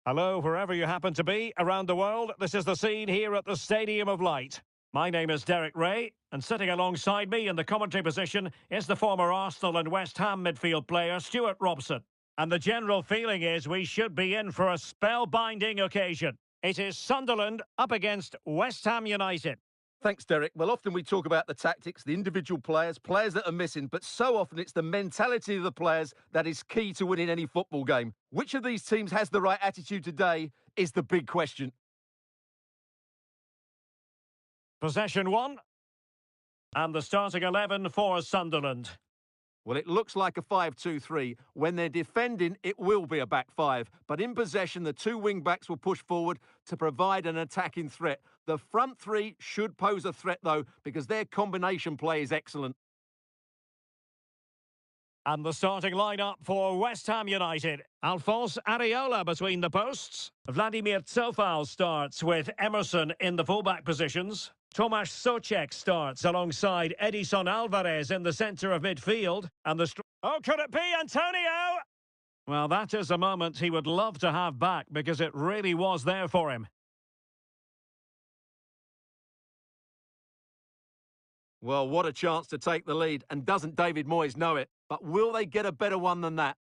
Hello, wherever you happen to be around the world. This is the scene here at the Stadium of Light. My name is Derek Ray, and sitting alongside me in the commentary position is the former Arsenal and West Ham midfield player Stuart Robson. And the general feeling is we should be in for a spellbinding occasion. It is Sunderland up against West Ham United. Thanks, Derek. Well, often we talk about the tactics, the individual players that are missing, but so often it's the mentality of the players that is key to winning any football game. Which of these teams has the right attitude today is the big question. Possession one. And the starting 11 for Sunderland. Well, it looks like a 5-2-3. When they're defending, it will be a back five. But in possession, the two wing-backs will push forward to provide an attacking threat. The front three should pose a threat, though, because their combination play is excellent. And the starting lineup for West Ham United. Alphonse Areola between the posts. Vladimir Cofal starts with Emerson in the fullback positions. Tomasz Souček starts alongside Edison Alvarez in the centre of midfield. And the... Oh, could it be Antonio? Well, that is a moment he would love to have back because it really was there for him. Well, what a chance to take the lead, and doesn't David Moyes know it? But will they get a better one than that?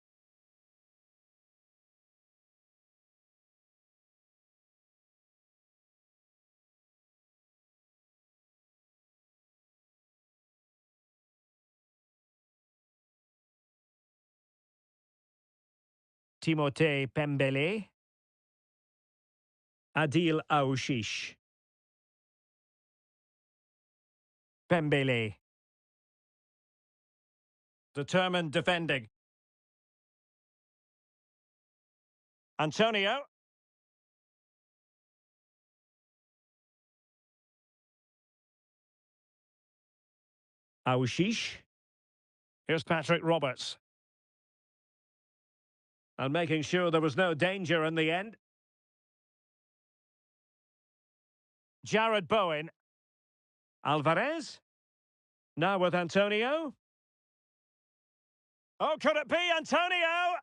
Timothée Pembele. Adil Aouchiche. Pembele. Determined defending. Antonio. Aouchiche. Here's Patrick Roberts. And making sure there was no danger in the end. Jared Bowen. Alvarez. Now with Antonio. Oh, could it be Antonio?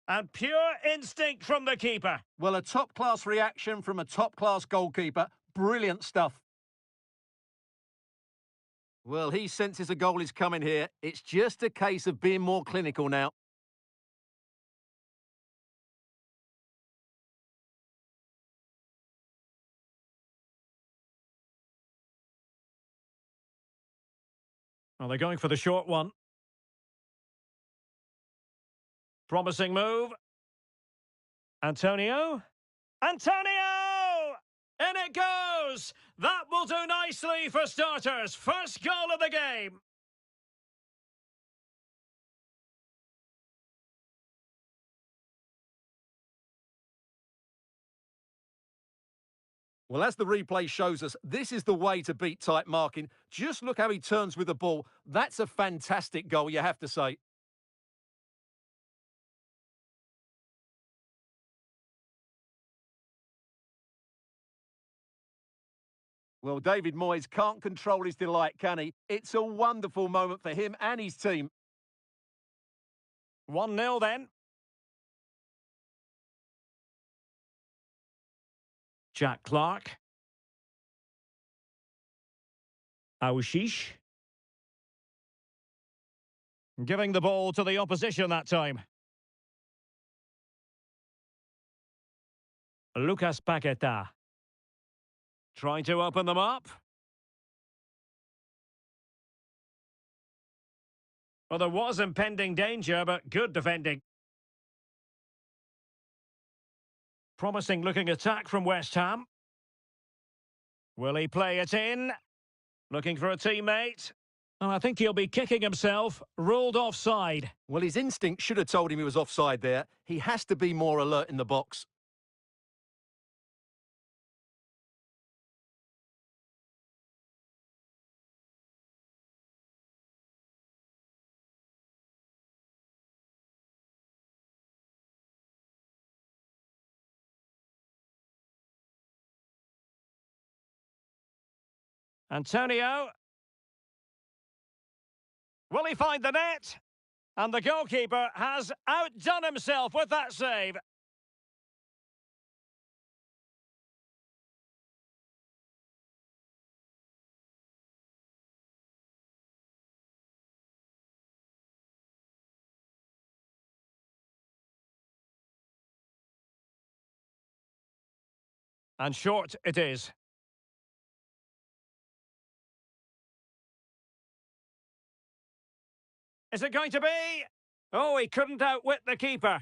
And pure instinct from the keeper. Well, a top-class reaction from a top-class goalkeeper. Brilliant stuff. Well, he senses a goal is coming here. It's just a case of being more clinical now. Well, they're going for the short one. Promising move. Antonio. Antonio! In it goes! That will do nicely for starters. First goal of the game. Well, as the replay shows us, this is the way to beat tight marking. Just look how he turns with the ball. That's a fantastic goal, you have to say. Well, David Moyes can't control his delight, can he? It's a wonderful moment for him and his team. 1-0 then. Jack Clark. Aouchiche. Giving the ball to the opposition that time. Lucas Paqueta. Trying to open them up. Well, there was impending danger, but good defending. Promising looking attack from West Ham. Will he play it in? Looking for a teammate. Oh, I think he'll be kicking himself. Ruled offside. Well, his instinct should have told him he was offside there. He has to be more alert in the box. Antonio. Will he find the net? And the goalkeeper has outdone himself with that save. And short it is. Is it going to be? Oh, he couldn't outwit the keeper.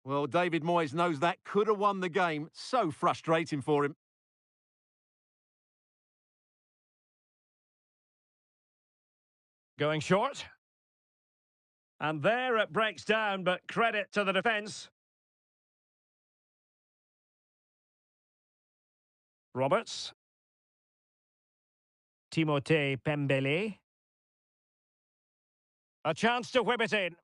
Well, David Moyes knows that could have won the game. So frustrating for him. Going short. And there it breaks down, but credit to the defence. Roberts. Timothée Pembele. A chance to whip it in.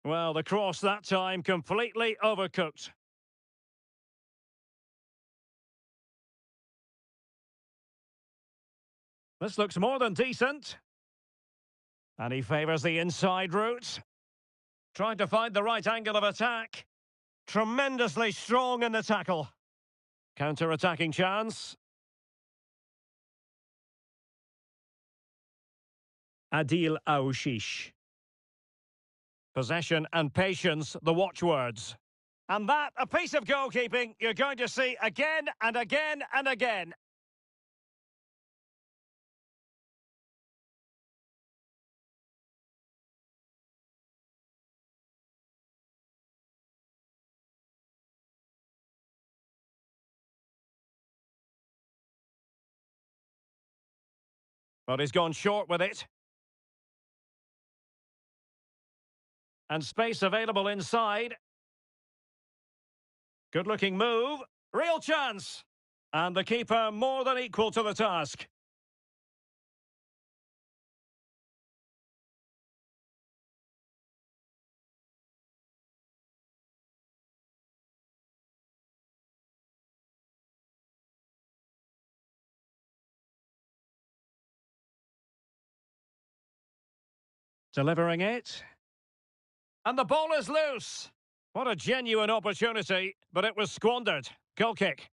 Well, the cross that time completely overcooked. This looks more than decent. And he favours the inside route. Trying to find the right angle of attack. Tremendously strong in the tackle. Counter-attacking chance. Adil Aouchiche. Possession and patience, the watchwords. And that, a piece of goalkeeping you're going to see again and again and again. But he's gone short with it. And space available inside. Good-looking move. Real chance. And the keeper more than equal to the task. Delivering it. And the ball is loose. What a genuine opportunity, but it was squandered. Goal kick.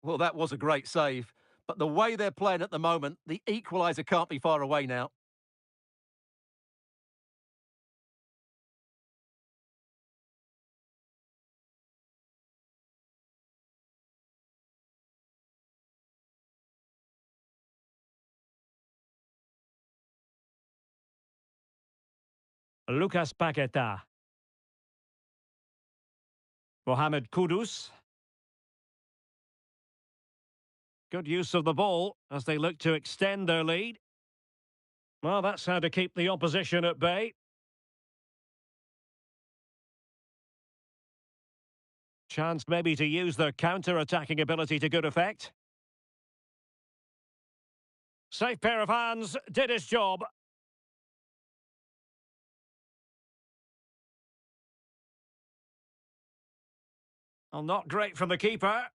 Well, that was a great save. But the way they're playing at the moment, the equaliser can't be far away now. Lucas Paqueta. Mohamed Kudus. Good use of the ball as they look to extend their lead. Well, that's how to keep the opposition at bay. Chance maybe to use their counter-attacking ability to good effect. Safe pair of hands, did his job. Well, not great from the keeper.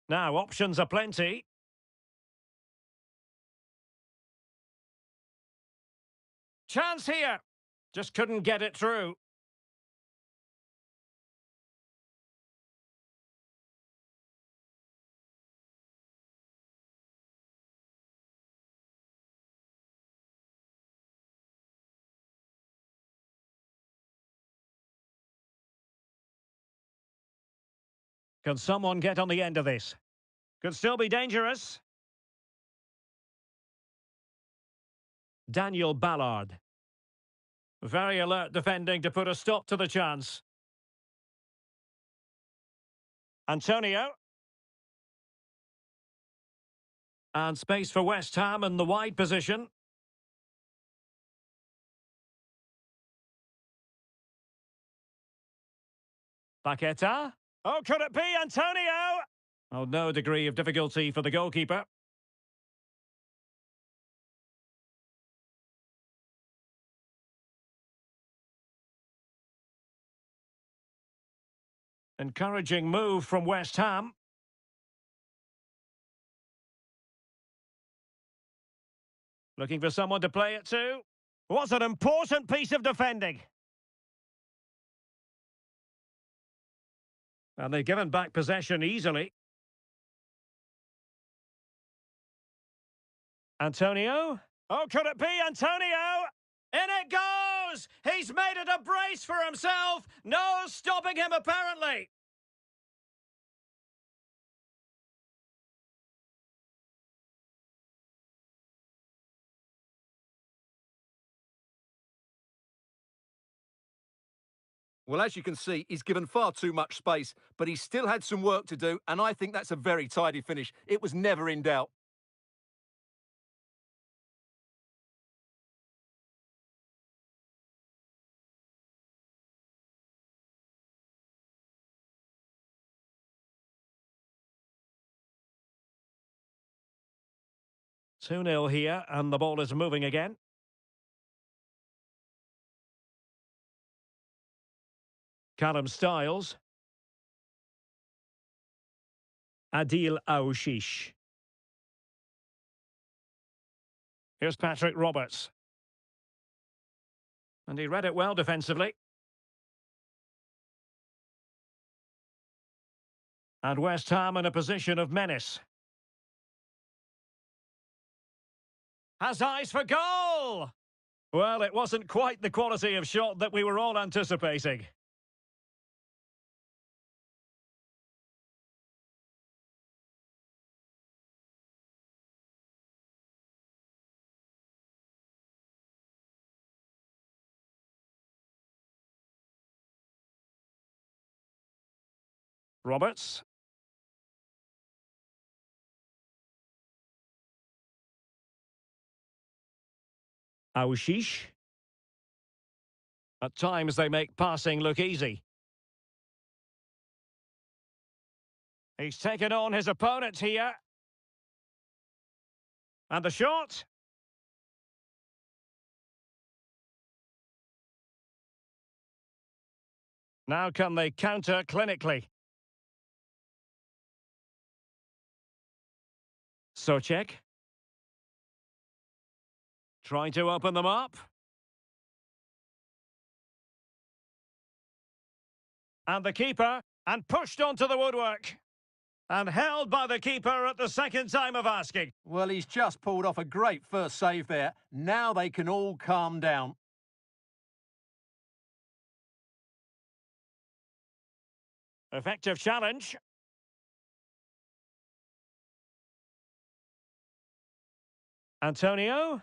Now, options are plenty. Chance here. Just couldn't get it through. Can someone get on the end of this? Could still be dangerous. Daniel Ballard. Very alert defending to put a stop to the chance. Antonio. And space for West Ham in the wide position. Paqueta. Oh, could it be Antonio? Oh, no degree of difficulty for the goalkeeper. Encouraging move from West Ham. Looking for someone to play it to. What an important piece of defending. And they've given back possession easily. Antonio? Oh, could it be Antonio? In it goes! He's made it a brace for himself! No stopping him, apparently! 'Well, as you can see, he's given far too much space, but he still had some work to do, and I think that's a very tidy finish. It was never in doubt. Two nil here, and the ball is moving again. Callum Styles. Adil Aouchiche. Here's Patrick Roberts. And he read it well defensively. And West Ham in a position of menace. Has eyes for goal! Well, it wasn't quite the quality of shot that we were all anticipating. Roberts. Aouchiche. At times they make passing look easy. He's taken on his opponent here. And the shot. Now can they counter clinically? Socek. Trying to open them up. And the keeper, and pushed onto the woodwork. And held by the keeper at the second time of asking. Well, he's just pulled off a great first save there. Now they can all calm down. Effective challenge. Antonio.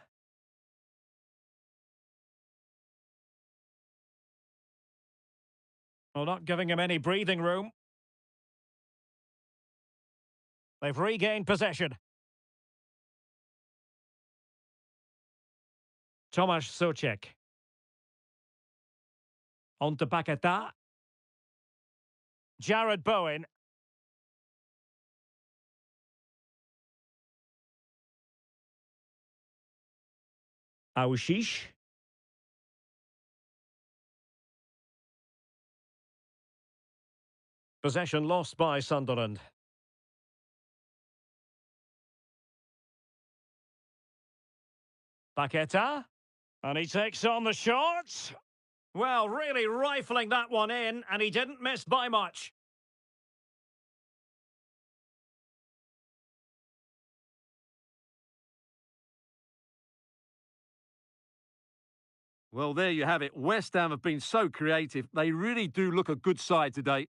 Well, not giving him any breathing room. They've regained possession. Tomasz Socek. On to Paquetá. Jared Bowen. Aouchiche. Possession lost by Sunderland. Paquetá. And he takes on the shot. Well, really rifling that one in, and he didn't miss by much. Well, there you have it. West Ham have been so creative. They really do look a good side today.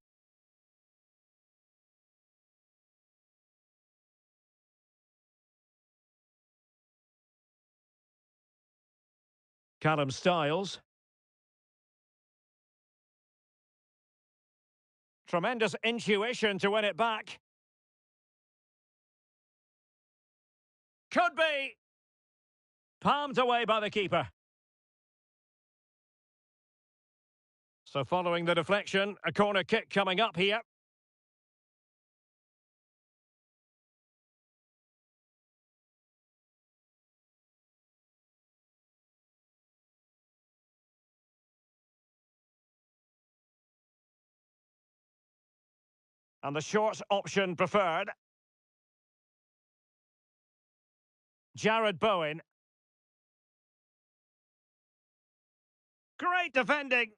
Callum Styles. Tremendous intuition to win it back. Could be. Palmed away by the keeper. So following the deflection, a corner kick coming up here. And the short option preferred. Jared Bowen. Great defending.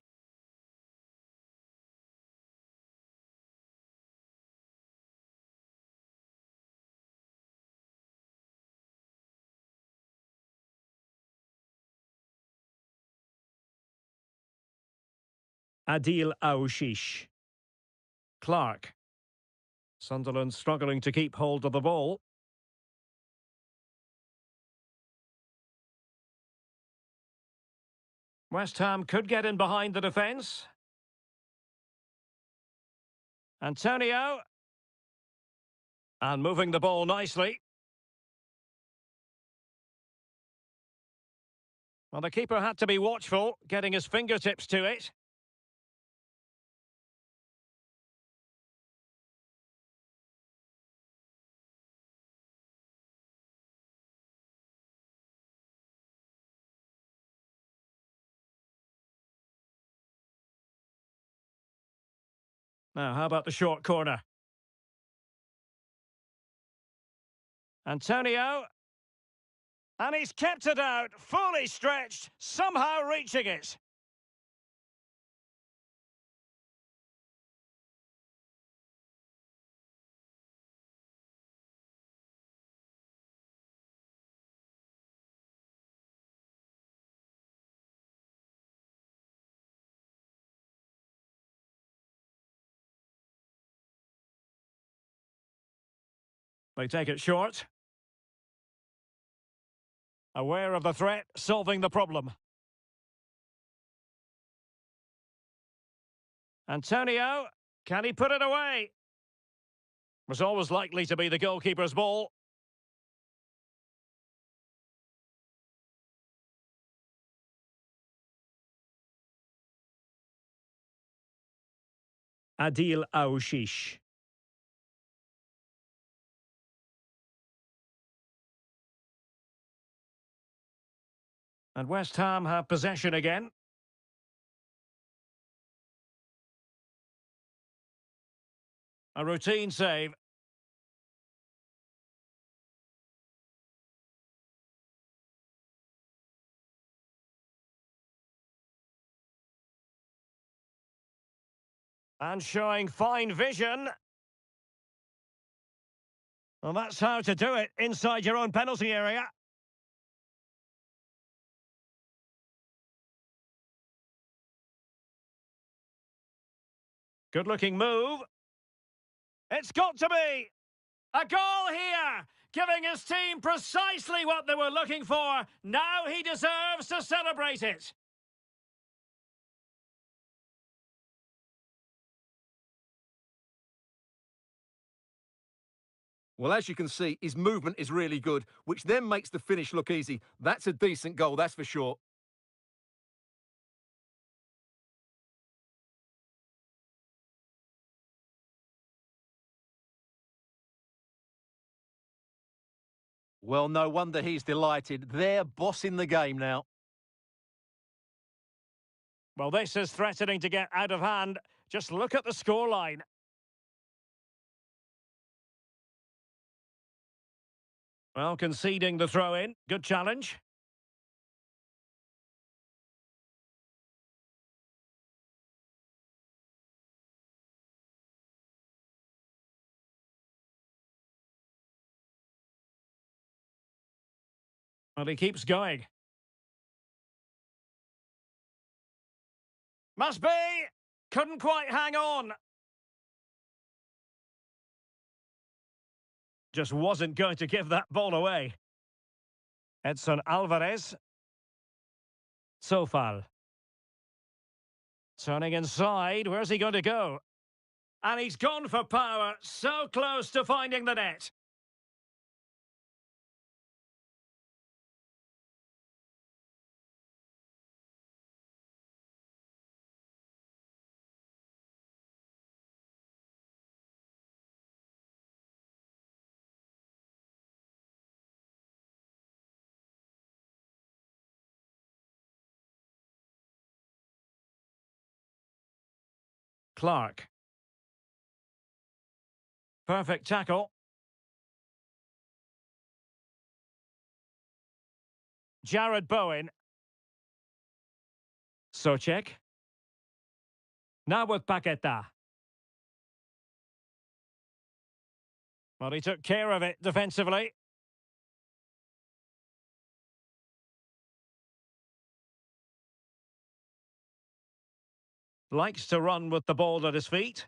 Adil Aouchiche. Clark. Sunderland struggling to keep hold of the ball. West Ham could get in behind the defence. Antonio. And moving the ball nicely. Well, the keeper had to be watchful, getting his fingertips to it. Now, how about the short corner? Antonio. And he's kept it out, fully stretched, somehow reaching it. They take it short. Aware of the threat, solving the problem. Antonio, can he put it away? Was always likely to be the goalkeeper's ball. Adil Aouchiche. And West Ham have possession again. A routine save. And showing fine vision. Well, that's how to do it inside your own penalty area. Good-looking move. It's got to be a goal here, giving his team precisely what they were looking for. Now he deserves to celebrate it. Well, as you can see, his movement is really good, which then makes the finish look easy. That's a decent goal, that's for sure. Well, no wonder he's delighted. They're bossing the game now. Well, this is threatening to get out of hand. Just look at the scoreline. Well, conceding the throw-in. Good challenge. Well, he keeps going. Must be! Couldn't quite hang on. Just wasn't going to give that ball away. Edson Alvarez. Sofal. Turning inside, where's he going to go? And he's gone for power, so close to finding the net. Clark. Perfect tackle. Jared Bowen. Soucek. Now with Paqueta. Well, he took care of it defensively. Likes to run with the ball at his feet.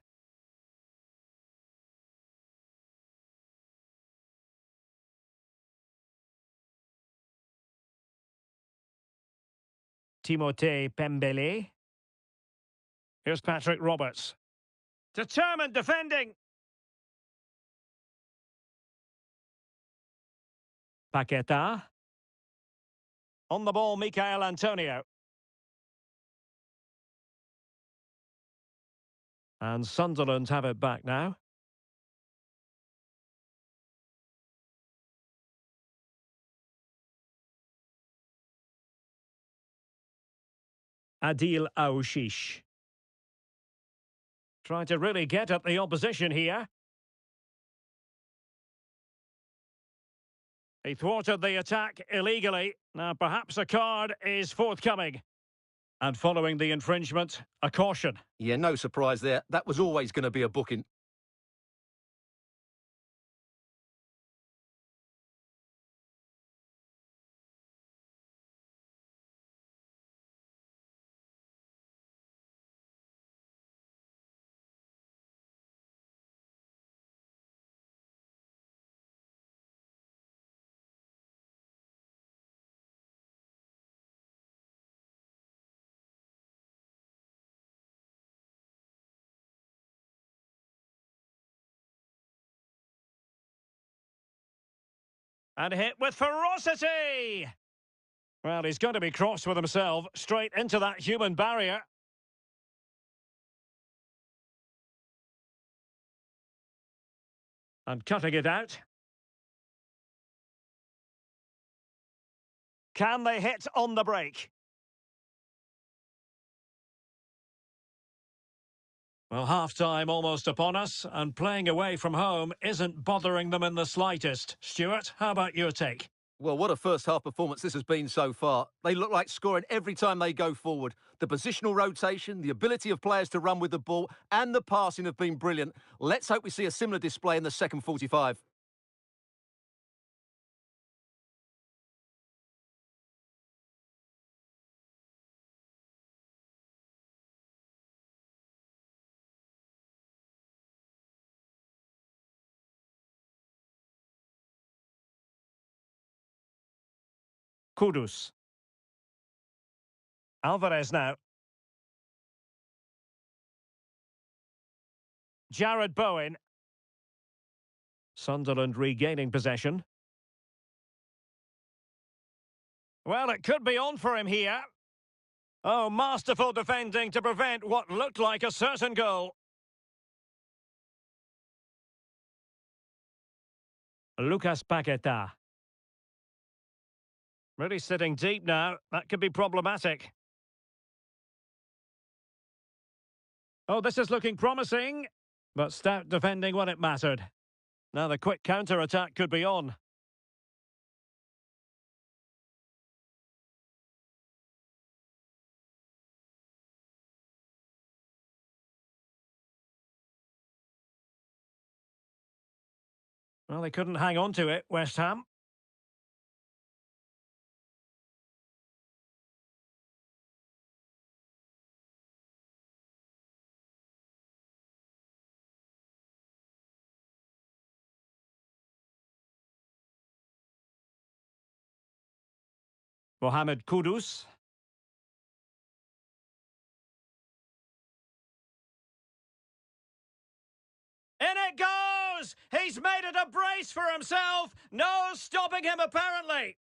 Timothée Pembele. Here's Patrick Roberts. Determined defending. Paqueta. On the ball, Michael Antonio. And Sunderland have it back now. Adil Aouchiche. Trying to really get at the opposition here. He thwarted the attack illegally. Now perhaps a card is forthcoming. And following the infringement, a caution. Yeah, no surprise there. That was always going to be a booking. And hit with ferocity! Well, he's going to be cross with himself, straight into that human barrier. And cutting it out. Can they hit on the break? Well, half-time almost upon us, and playing away from home isn't bothering them in the slightest. Stuart, how about your take? Well, what a first-half performance this has been so far. They look like scoring every time they go forward. The positional rotation, the ability of players to run with the ball, and the passing have been brilliant. Let's hope we see a similar display in the second 45. Kudus. Alvarez now. Jared Bowen. Sunderland regaining possession. Well, it could be on for him here. Oh, masterful defending to prevent what looked like a certain goal. Lucas Paqueta. Really sitting deep now. That could be problematic. Oh, this is looking promising. But stout defending when it mattered. Now the quick counter-attack could be on. Well, they couldn't hang on to it, West Ham. Mohamed Kudus. In it goes! He's made it a brace for himself! No stopping him, apparently!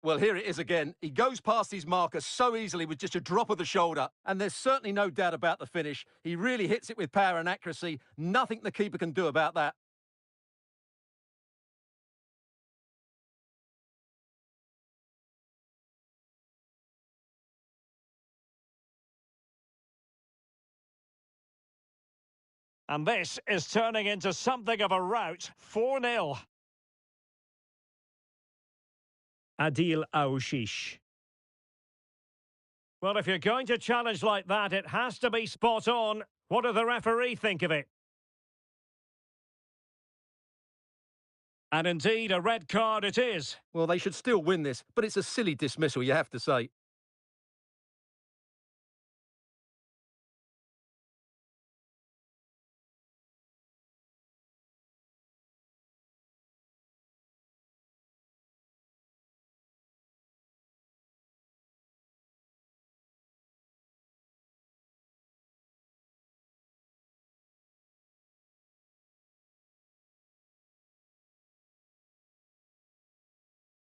Well, here it is again. He goes past his marker so easily with just a drop of the shoulder. And there's certainly no doubt about the finish. He really hits it with power and accuracy. Nothing the keeper can do about that. And this is turning into something of a rout. 4-0. Adil Aouchiche. Well, if you're going to challenge like that, it has to be spot on. What do the referee think of it? And indeed, a red card it is. Well, they should still win this, but it's a silly dismissal, you have to say.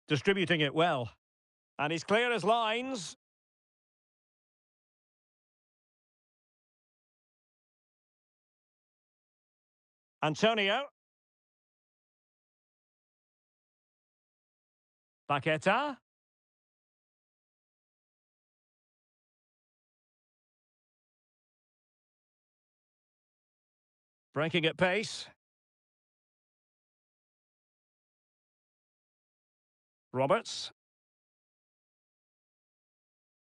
Distributing it well. And he's clear as lines. Antonio. Paqueta. Breaking at pace. Roberts.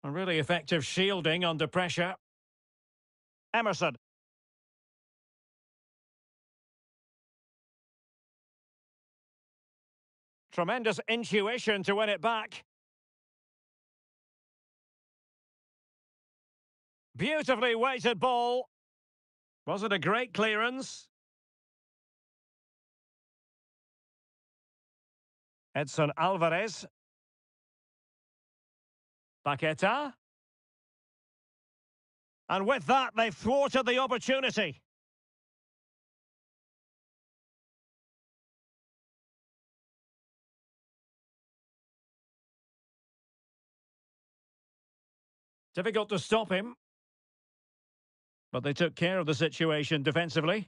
A really effective shielding under pressure. Emerson. Tremendous intuition to win it back. Beautifully weighted ball. Was it a great clearance? Edson Alvarez. Paqueta. And with that, they've thwarted the opportunity. Difficult to stop him. But they took care of the situation defensively.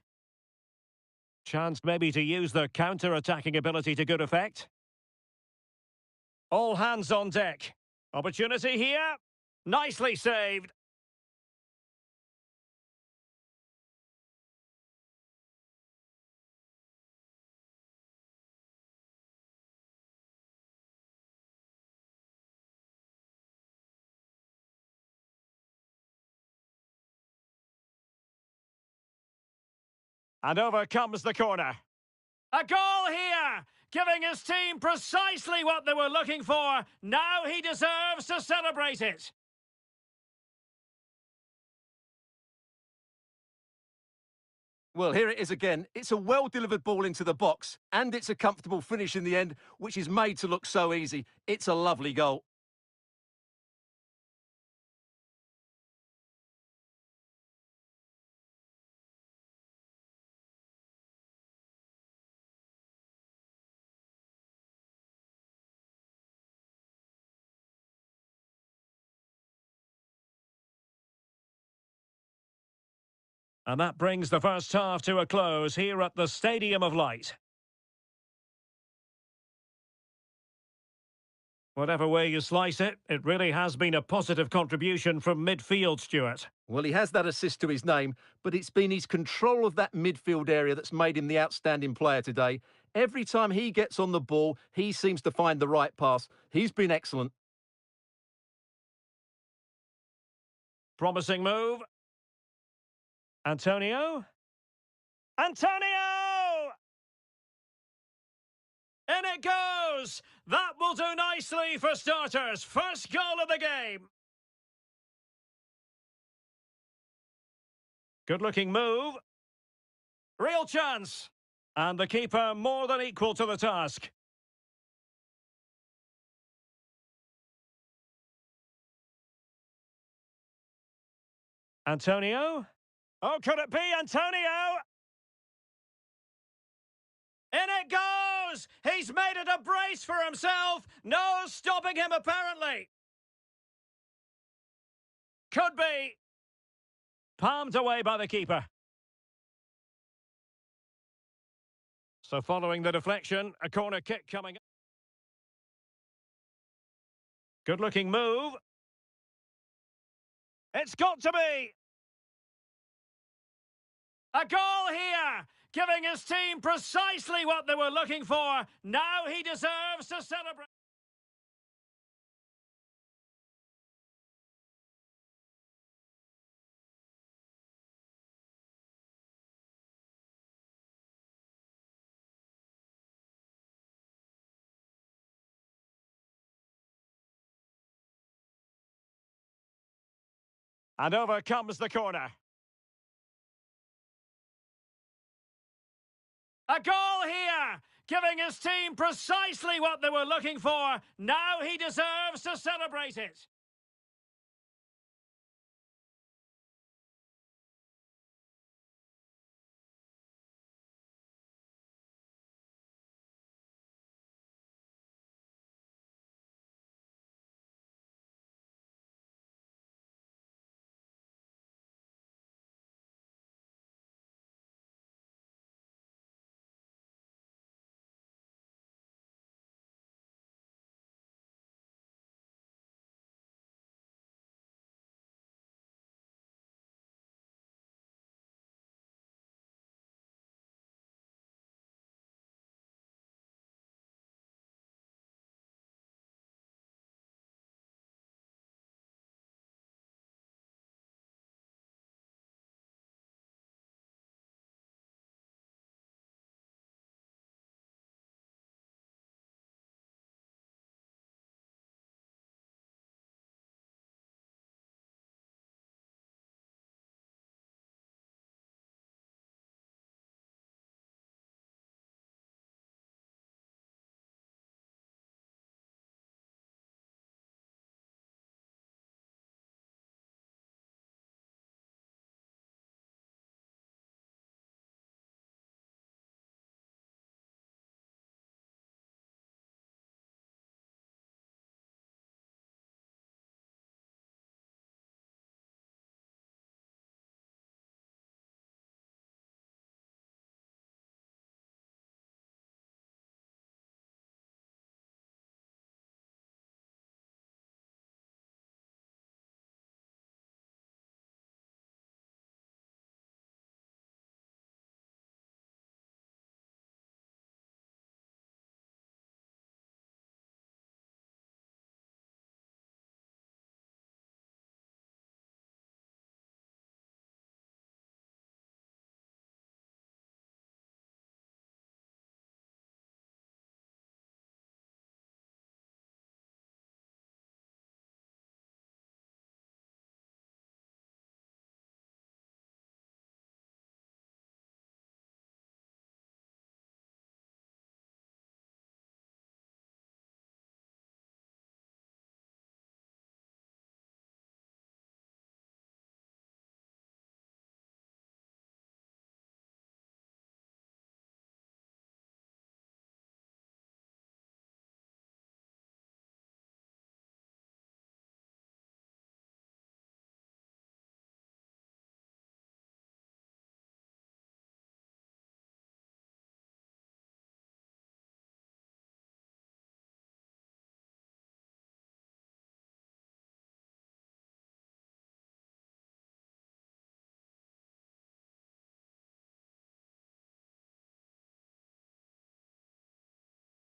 Chance maybe to use their counter-attacking ability to good effect. All hands on deck. Opportunity here. Nicely saved. And over comes the corner. A goal here, giving his team precisely what they were looking for. Now he deserves to celebrate it. Well, here it is again. It's a well-delivered ball into the box, and it's a comfortable finish in the end, which is made to look so easy. It's a lovely goal. And that brings the first half to a close here at the Stadium of Light. Whatever way you slice it, it really has been a positive contribution from midfield, Stuart. Well, he has that assist to his name, but it's been his control of that midfield area that's made him the outstanding player today. Every time he gets on the ball, he seems to find the right pass. He's been excellent. Promising move. Antonio. Antonio! In it goes! That will do nicely for starters. First goal of the game. Good-looking move. Real chance. And the keeper more than equal to the task. Antonio. Oh, could it be Antonio? In it goes! He's made it a brace for himself. No stopping him, apparently. Could be. Palmed away by the keeper. So following the deflection, a corner kick coming up. Good-looking move. It's got to be. A goal here, giving his team precisely what they were looking for. Now he deserves to celebrate. And over comes the corner. A goal here, giving his team precisely what they were looking for. Now he deserves to celebrate it.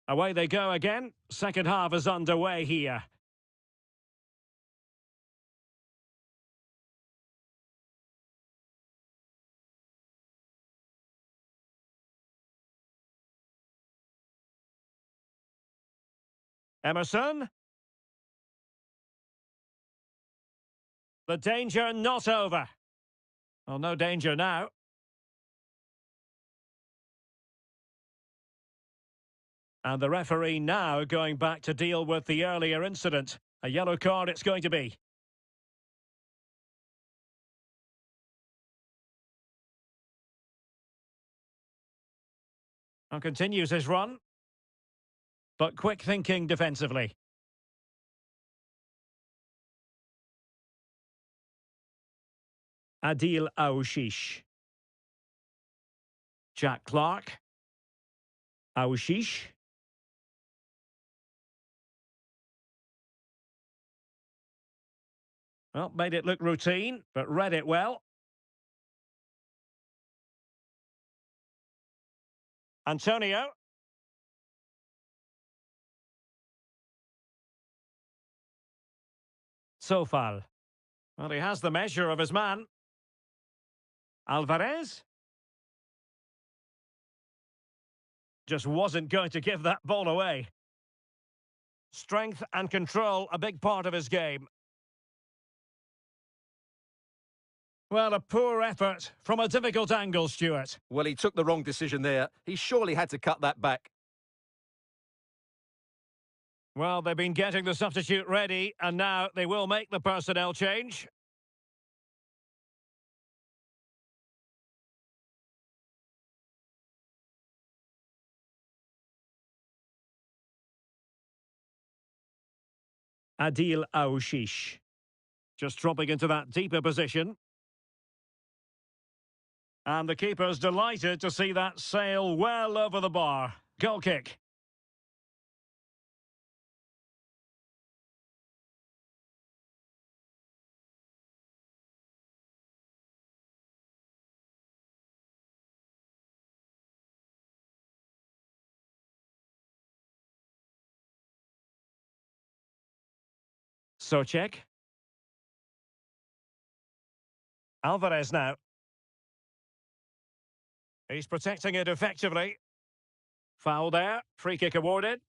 Away they go again. Second half is underway here. Emerson. The danger not over. Well, no danger now. And the referee now going back to deal with the earlier incident. A yellow card it's going to be. And continues his run. But quick thinking defensively. Adil Aouchiche. Jack Clark. Aouchiche. Well, made it look routine, but read it well. Antonio. Sofal. Well, he has the measure of his man. Alvarez. Just wasn't going to give that ball away. Strength and control, a big part of his game. Well, a poor effort from a difficult angle, Stuart. Well, he took the wrong decision there. He surely had to cut that back. Well, they've been getting the substitute ready, and now they will make the personnel change. Adil Aouchiche. Just dropping into that deeper position. And the keeper's delighted to see that sail well over the bar. Goal kick. Souček. Alvarez now. He's protecting it effectively. Foul there. Free kick awarded.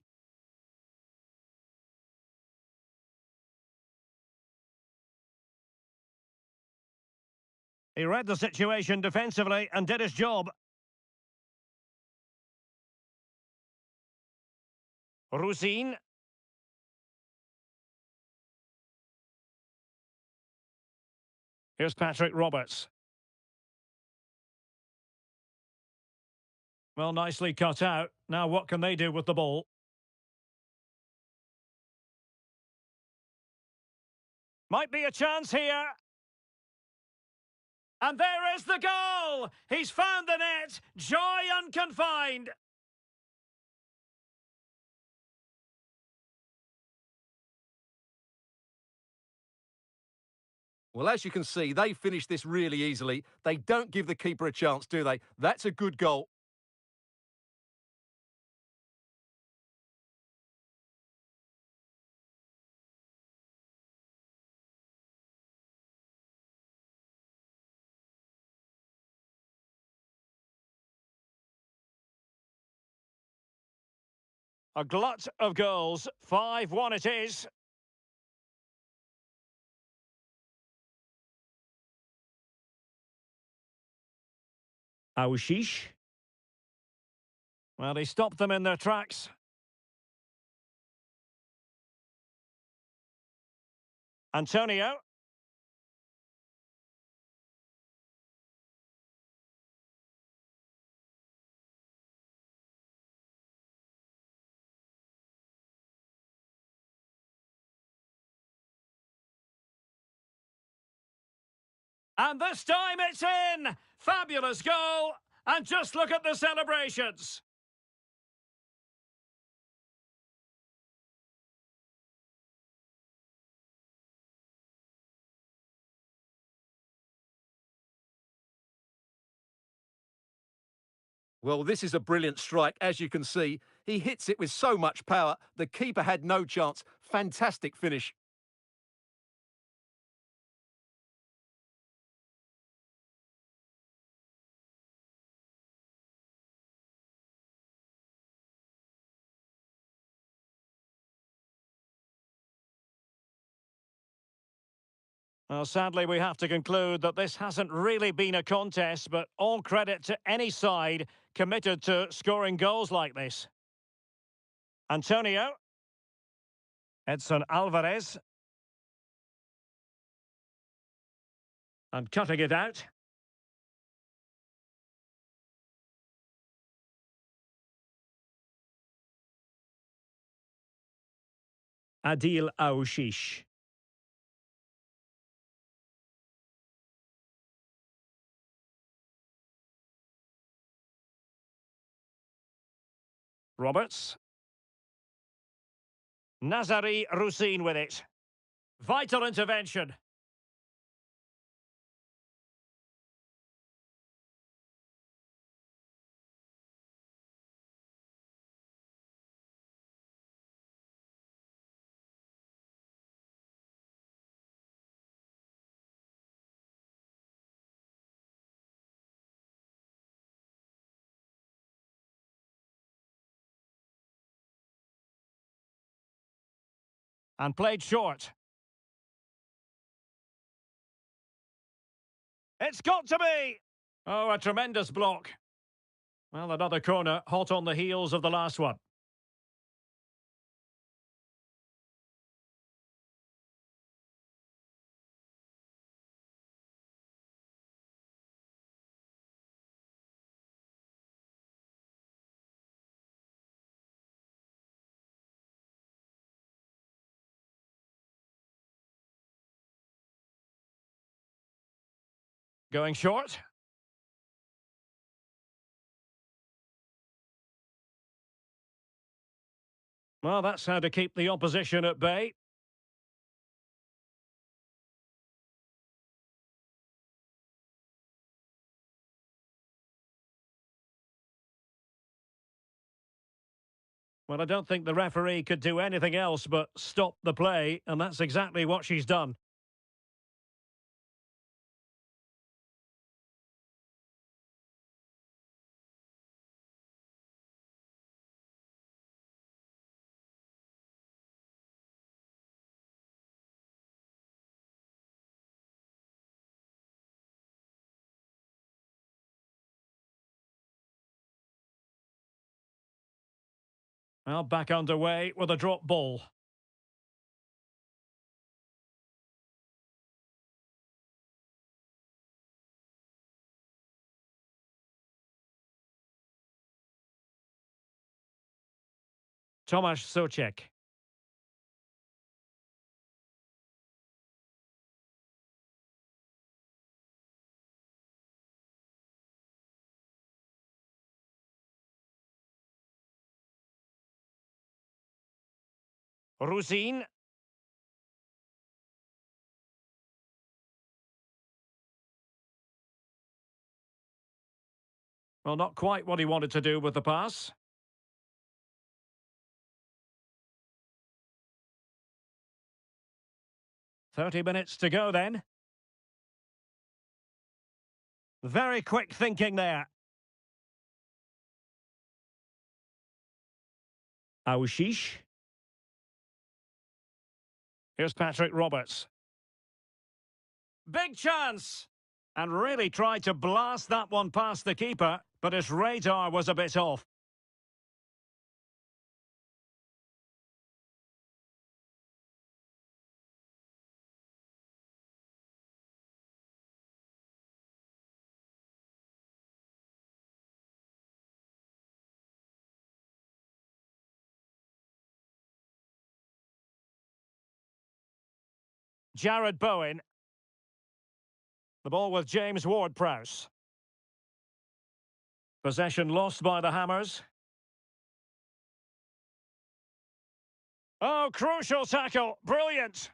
He read the situation defensively and did his job. Rusin. Here's Patrick Roberts. Well, nicely cut out. Now what can they do with the ball? Might be a chance here. And there is the goal! He's found the net. Joy unconfined. Well, as you can see, they finished this really easily. They don't give the keeper a chance, do they? That's a good goal. A glut of goals. 5-1 it is. Aouchiche. Well, he stopped them in their tracks. Antonio. And this time it's in! Fabulous goal! And just look at the celebrations! Well, this is a brilliant strike, as you can see. He hits it with so much power. The keeper had no chance. Fantastic finish. Well, sadly, we have to conclude that this hasn't really been a contest, but all credit to any side committed to scoring goals like this. Antonio. Edson Alvarez. And cutting it out. Adil Aouchiche. Roberts. Nazari Rusin with it. Vital intervention. And played short. It's got to be! Oh, a tremendous block. Well, another corner, hot on the heels of the last one. Going short. Well, that's how to keep the opposition at bay. Well, I don't think the referee could do anything else but stop the play, and that's exactly what she's done. Well, back underway with a drop ball. Tomasz Soucek. Rusin. Well, not quite what he wanted to do with the pass. "30 minutes to go then." Very quick thinking there. Aushish. Here's Patrick Roberts. Big chance! And really tried to blast that one past the keeper, but his radar was a bit off. Jared Bowen. The ball with James Ward-Prowse. Possession lost by the Hammers. Oh, crucial tackle. Brilliant.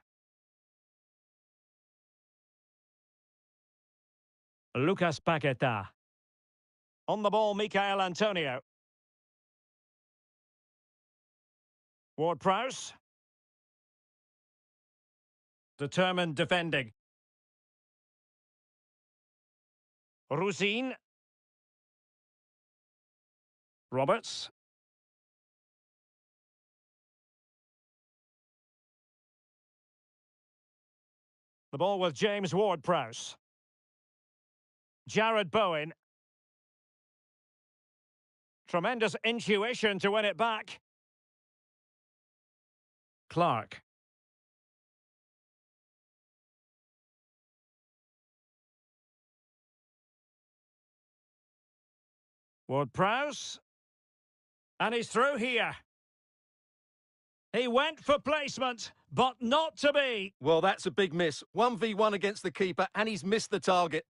Lucas Paqueta. On the ball, Michael Antonio. Ward-Prowse. Determined defending. Rusin. Roberts. The ball with James Ward-Prowse. Jared Bowen. Tremendous intuition to win it back. Clark. Ward-Prowse. And he's through here. He went for placement, but not to be. Well, that's a big miss. 1v1 against the keeper, and he's missed the target.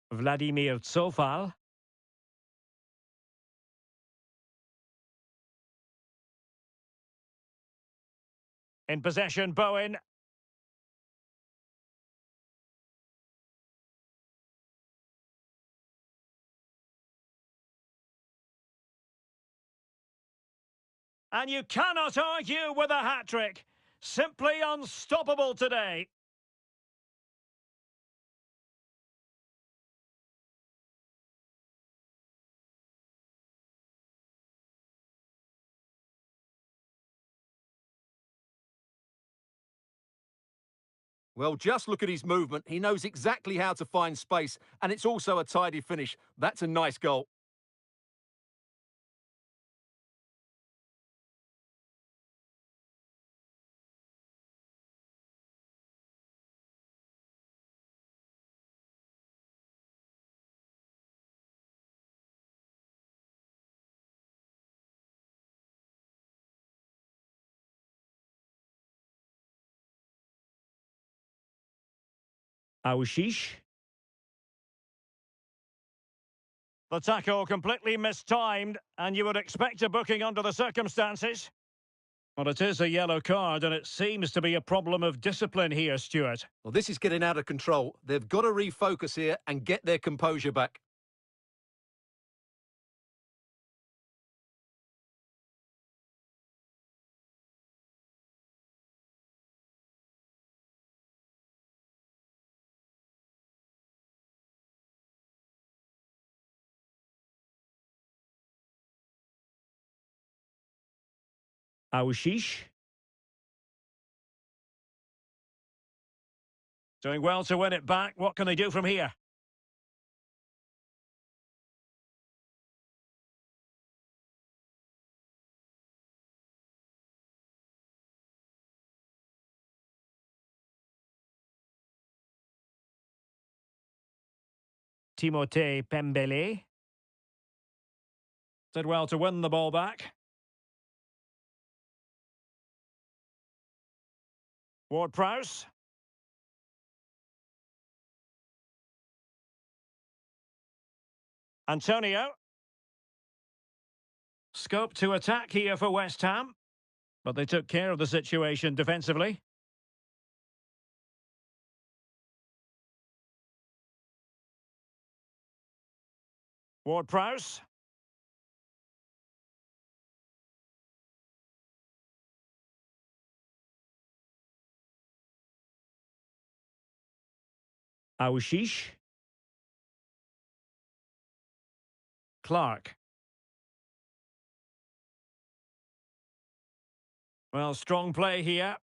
Vladimir Tsofal. In possession, Bowen. And you cannot argue with a hat-trick. Simply unstoppable today. Well, just look at his movement. He knows exactly how to find space, and it's also a tidy finish. That's a nice goal. Aushish. The tackle completely mistimed, and you would expect a booking under the circumstances. Well, it is a yellow card, and it seems to be a problem of discipline here, Stuart. Well, this is getting out of control. They've got to refocus here and get their composure back. Aushish. Doing well to win it back. What can they do from here? Timothée Pembele. Did well to win the ball back. Ward-Prowse. Antonio. Scope to attack here for West Ham, but they took care of the situation defensively. Ward-Prowse. Aushish. Clark. Well, strong play here.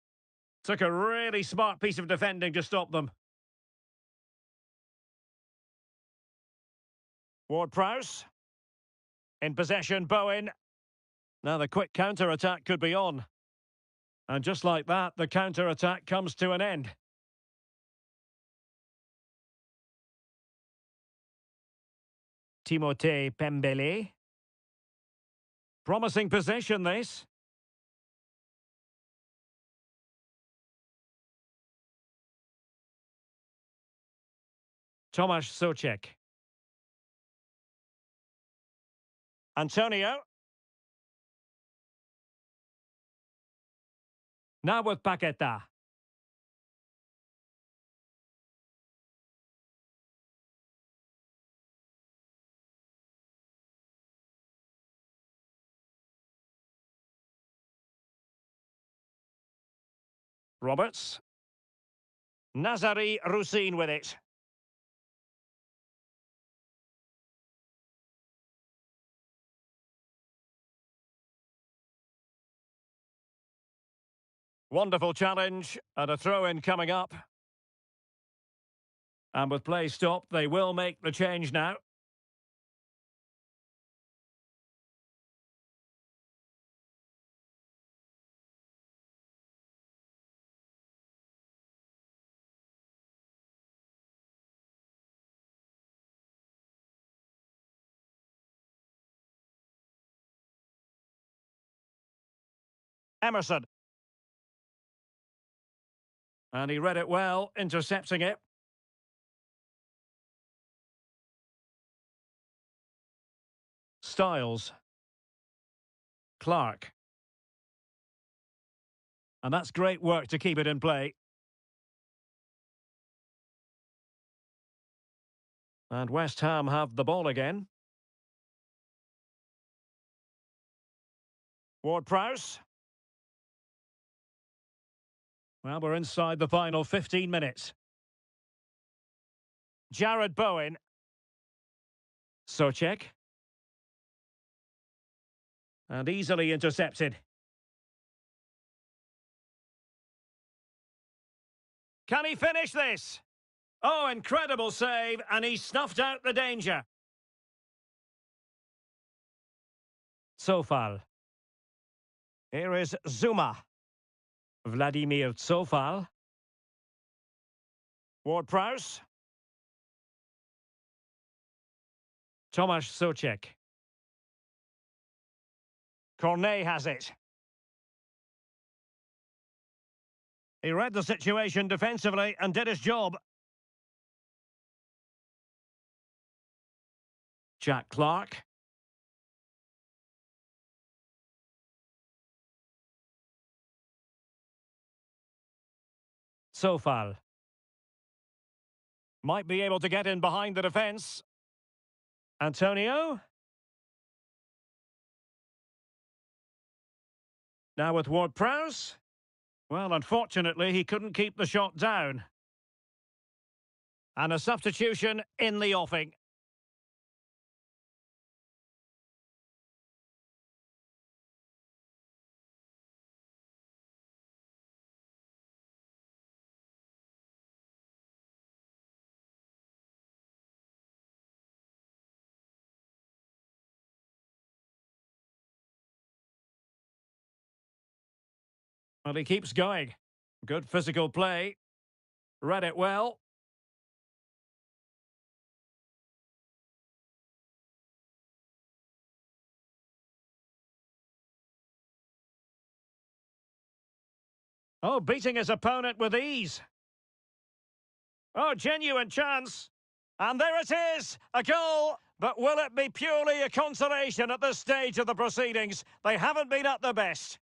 Took a really smart piece of defending to stop them. Ward-Prowse. In possession, Bowen. Now the quick counter-attack could be on. And just like that, the counter-attack comes to an end. Timothée Pembele. Promising possession, this. Tomasz Souček. Antonio. Now with Paqueta. Roberts. Nazari Roussin with it. Wonderful challenge and a throw-in coming up. And with play stopped, they will make the change now. Emerson. And he read it well, intercepting it. Styles. Clark. And that's great work to keep it in play. And West Ham have the ball again. Ward-Prowse. Well, we're inside the final 15 minutes. Jared Bowen. Souček. And easily intercepted. Can he finish this? Oh, incredible save, and he snuffed out the danger. Sofal. Here is Zuma. Vladimir Sofal. Ward-Prowse. Tomasz Souček. Cornet has it. He read the situation defensively and did his job. Jack Clark. Sofal. Might be able to get in behind the defence. Antonio. Now with Ward-Prowse. Well, unfortunately, he couldn't keep the shot down. And a substitution in the offing. Well, he keeps going. Good physical play. Read it well. Oh, beating his opponent with ease. Oh, genuine chance. And there it is, a goal. But will it be purely a consolation at this stage of the proceedings? They haven't been at their best.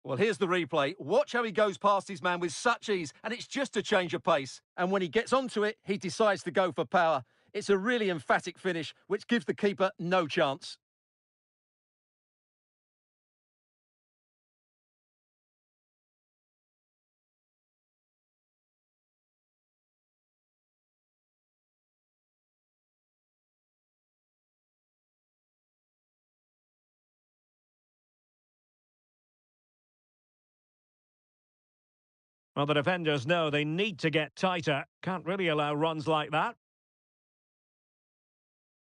Well, here's the replay. Watch how he goes past his man with such ease, and it's just a change of pace. And when he gets onto it, he decides to go for power. It's a really emphatic finish, which gives the keeper no chance. Well, the defenders know they need to get tighter. Can't really allow runs like that.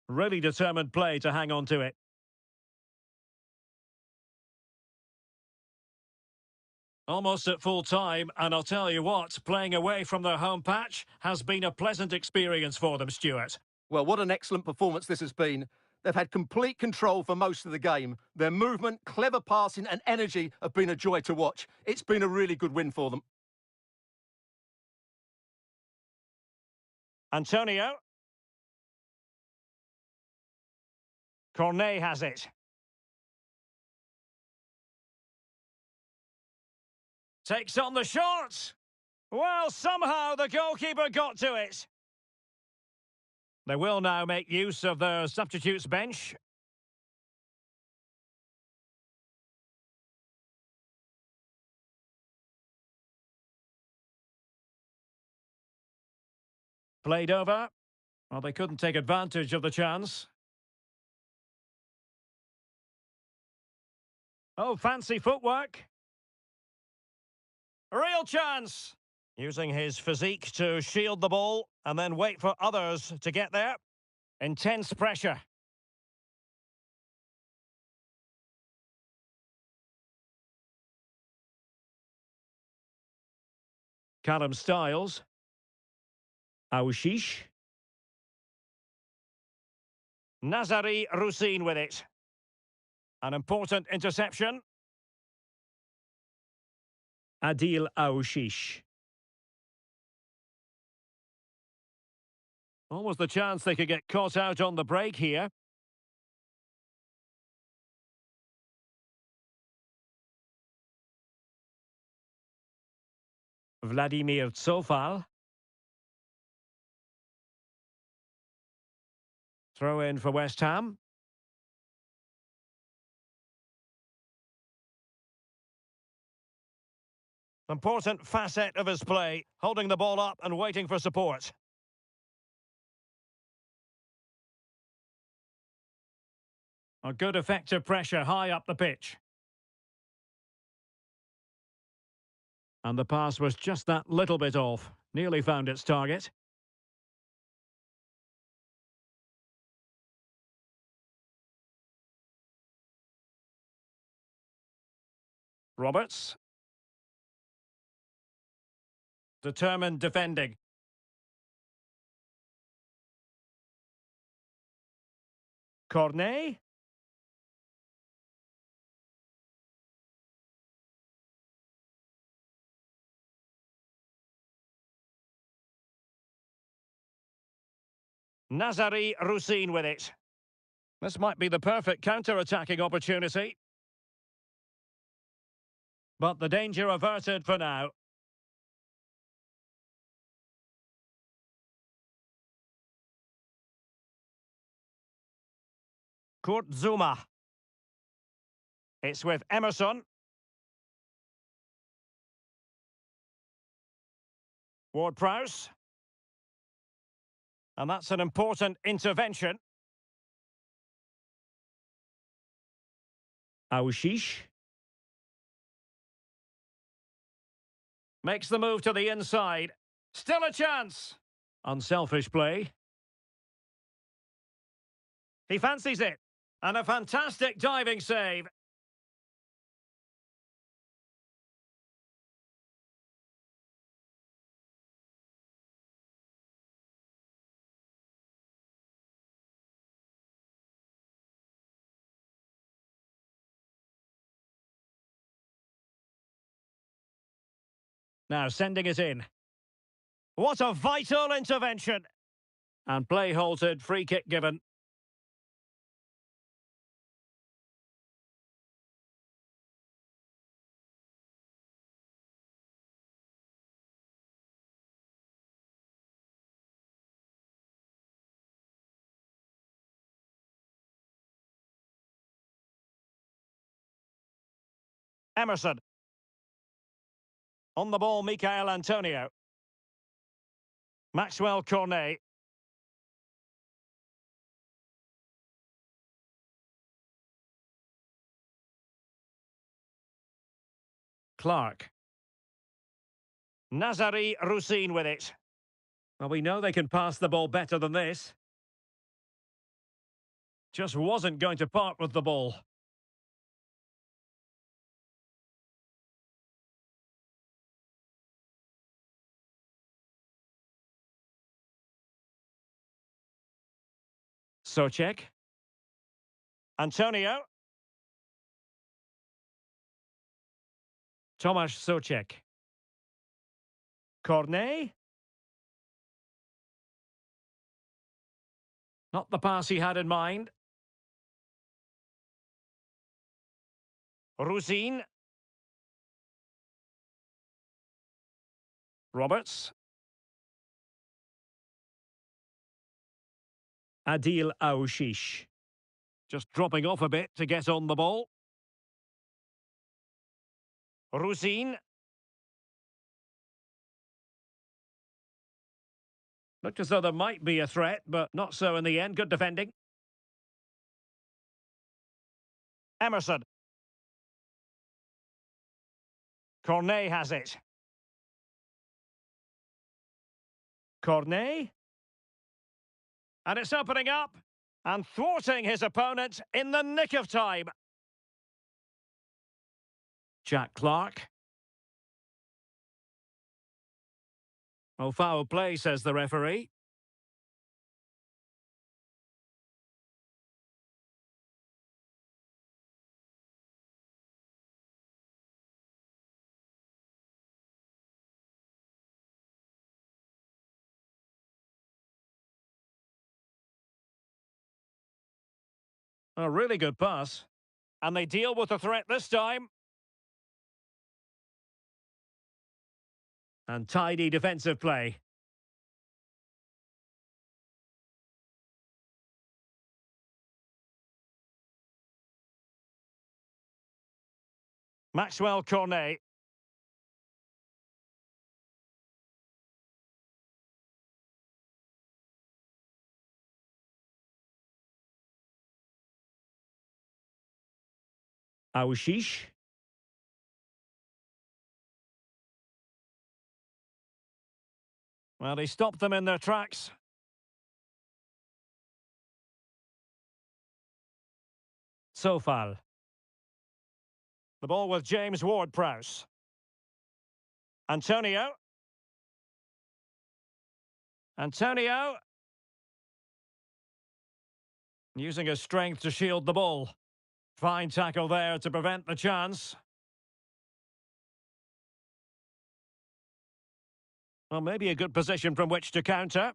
Really determined play to hang on to it. Almost at full time, and I'll tell you what, playing away from their home patch has been a pleasant experience for them, Stuart. Well, what an excellent performance this has been. They've had complete control for most of the game. Their movement, clever passing and energy have been a joy to watch. It's been a really good win for them. Antonio. Cornet has it. Takes on the shot. Well, somehow the goalkeeper got to it. They will now make use of their substitutes bench. Played over. Well, they couldn't take advantage of the chance. Oh, fancy footwork. Real chance. Using his physique to shield the ball and then wait for others to get there. Intense pressure. Callum Styles. Aushish. Nazari Rusin with it. An important interception. Adil Aushish. Almost the chance they could get caught out on the break here. Vladimir Sofal. Throw in for West Ham. Important facet of his play, holding the ball up and waiting for support. A good effective pressure high up the pitch. And the pass was just that little bit off. Nearly found its target. Roberts. Determined defending. Cornet. Nazari Roussin with it. This might be the perfect counter-attacking opportunity. But the danger averted for now. Kurt Zuma. It's with Emerson. Ward-Prowse. And that's an important intervention. Aushish. Makes the move to the inside. Still a chance. Unselfish play. He fancies it. And a fantastic diving save. Now sending it in. What a vital intervention. And play halted, free kick given. Emerson. On the ball, Michael Antonio. Maxwell Cornet. Clark. Nazari Roussin with it. Well, we know they can pass the ball better than this. Just wasn't going to part with the ball. Souček. Antonio. Tomasz Souček. Cornet. Not the pass he had in mind. Roussin. Roberts. Adil Aushish. Just dropping off a bit to get on the ball. Roussin. Looked as though there might be a threat, but not so in the end. Good defending. Emerson. Cornet has it. Cornet. And it's opening up and thwarting his opponent in the nick of time. Jack Clark. Oh, foul play, says the referee. A really good pass. And they deal with the threat this time. And tidy defensive play. Maxwell Cornet. Aushish. Well, he stopped them in their tracks. Sofal. The ball with James Ward-Prowse. Antonio. Antonio. Using his strength to shield the ball. Fine tackle there to prevent the chance. Well, maybe a good position from which to counter.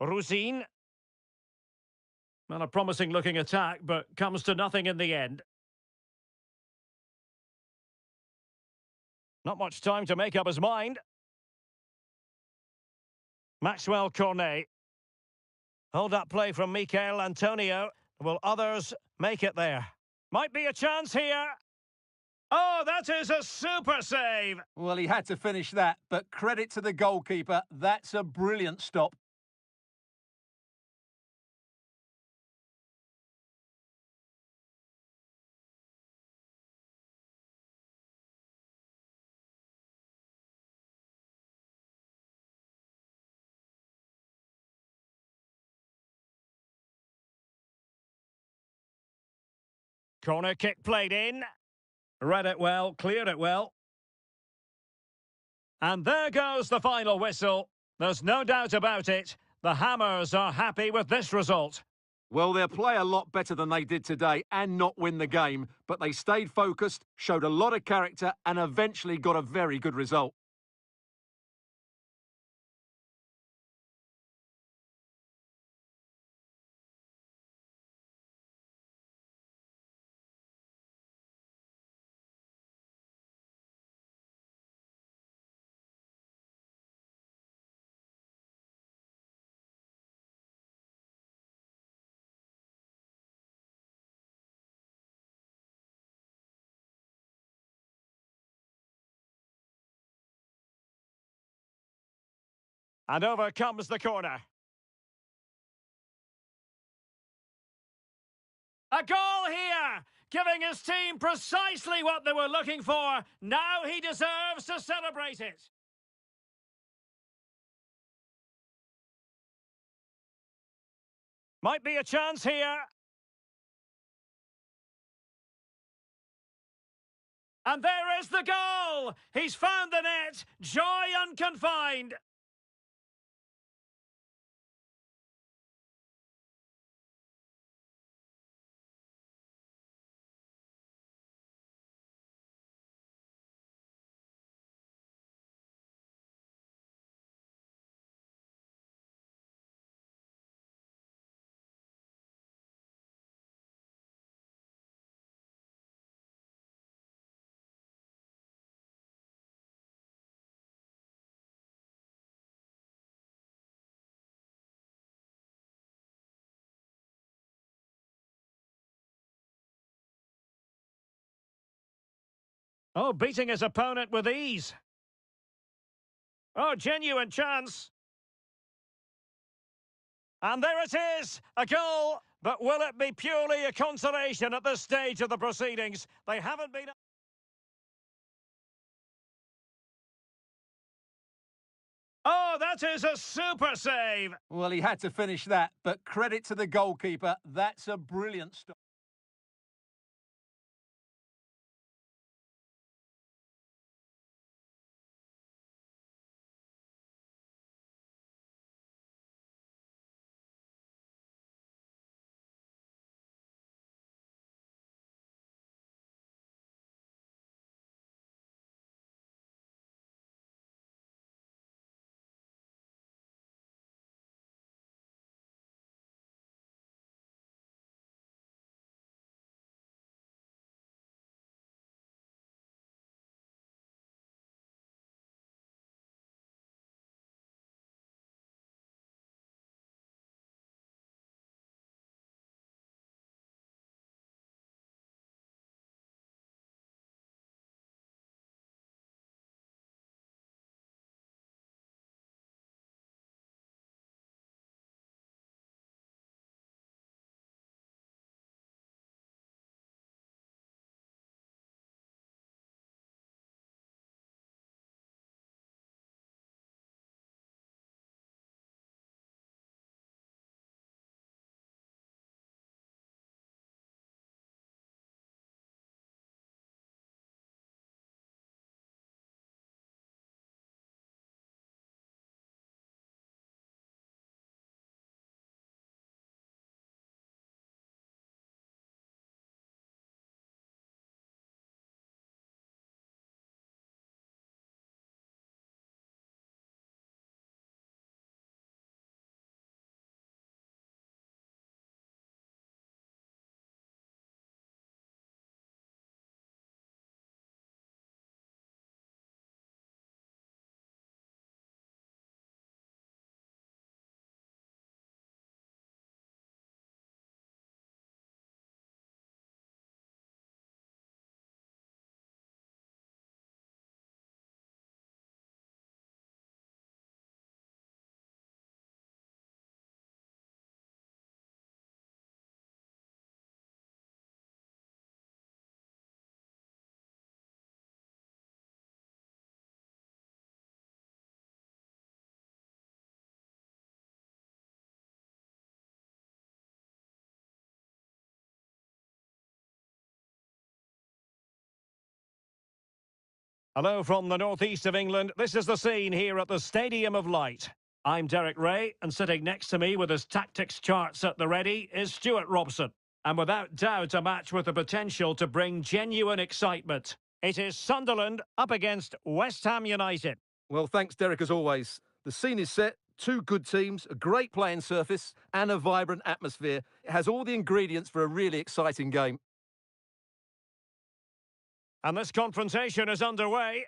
Rusin. Well, a promising looking attack, but comes to nothing in the end. Not much time to make up his mind. Maxwell Cornet. Hold up play from Mikel Antonio. Will others make it there? Might be a chance here. Oh, that is a super save. Well, he had to finish that, but credit to the goalkeeper. That's a brilliant stop. Corner kick played in. Read it well, cleared it well. And there goes the final whistle. There's no doubt about it. The Hammers are happy with this result. Well, they'll play a lot better than they did today and not win the game, but they stayed focused, showed a lot of character and eventually got a very good result. And over comes the corner. A goal here, giving his team precisely what they were looking for. Now he deserves to celebrate it. Might be a chance here. And there is the goal! He's found the net. Joy unconfined. Oh, beating his opponent with ease. Oh, genuine chance. And there it is, a goal. But will it be purely a consolation at this stage of the proceedings? They haven't been... Oh, that is a super save. Well, he had to finish that, but credit to the goalkeeper. That's a brilliant stop. Hello from the northeast of England. This is the scene here at the Stadium of Light. I'm Derek Ray, and sitting next to me with his tactics charts at the ready is Stuart Robson. And without doubt, a match with the potential to bring genuine excitement. It is Sunderland up against West Ham United. Well, thanks, Derek, as always. The scene is set. Two good teams, a great playing surface, and a vibrant atmosphere. It has all the ingredients for a really exciting game. And this confrontation is underway.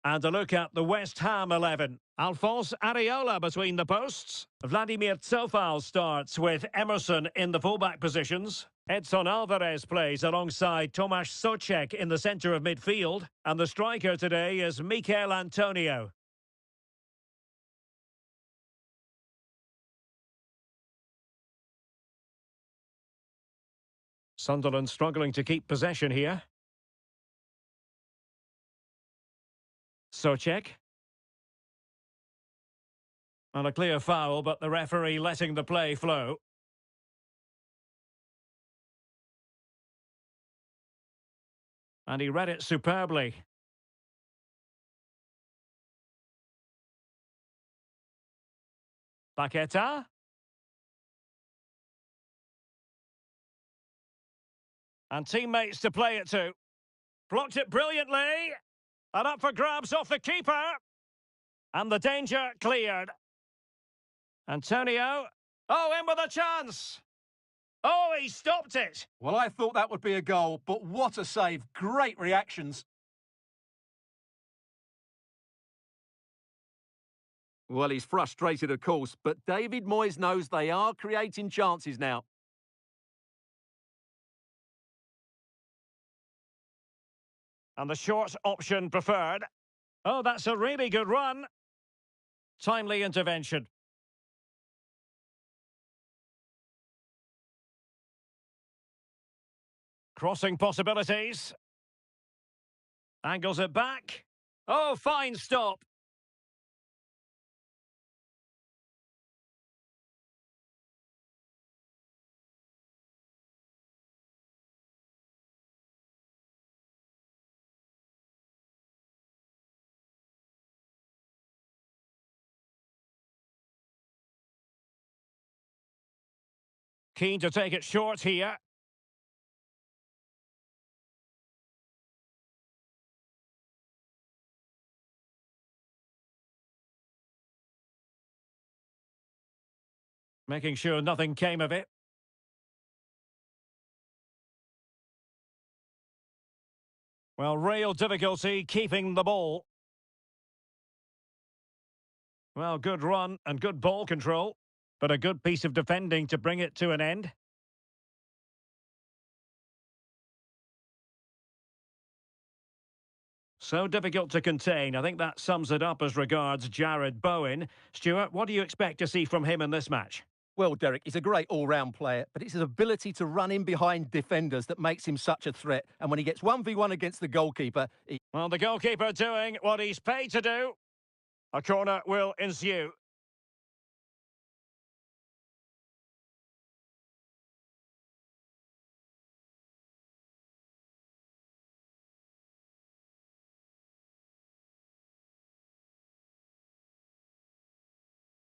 And a look at the West Ham 11. Alphonse Areola between the posts. Vladimir Tsofal starts with Emerson in the fullback positions. Edson Alvarez plays alongside Tomasz Souček in the centre of midfield. And the striker today is Mikel Antonio. Sunderland struggling to keep possession here. Souček. And a clear foul, but the referee letting the play flow. And he read it superbly. Paqueta. And teammates to play it to. Blocked it brilliantly. And up for grabs off the keeper. And the danger cleared. Antonio. Oh, in with a chance. Oh, he stopped it. Well, I thought that would be a goal, but what a save. Great reactions. Well, he's frustrated, of course, but David Moyes knows they are creating chances now. And the short option preferred. Oh, that's a really good run. Timely intervention. Crossing possibilities. Angles it back. Oh, fine stop. Keen to take it short here. Making sure nothing came of it. Well, real difficulty keeping the ball. Well, good run and good ball control, but a good piece of defending to bring it to an end. So difficult to contain. I think that sums it up as regards Jared Bowen. Stuart, what do you expect to see from him in this match? Well, Derek, he's a great all-round player, but it's his ability to run in behind defenders that makes him such a threat. And when he gets 1v1 against the goalkeeper... Well, the goalkeeper doing what he's paid to do. A corner will ensue.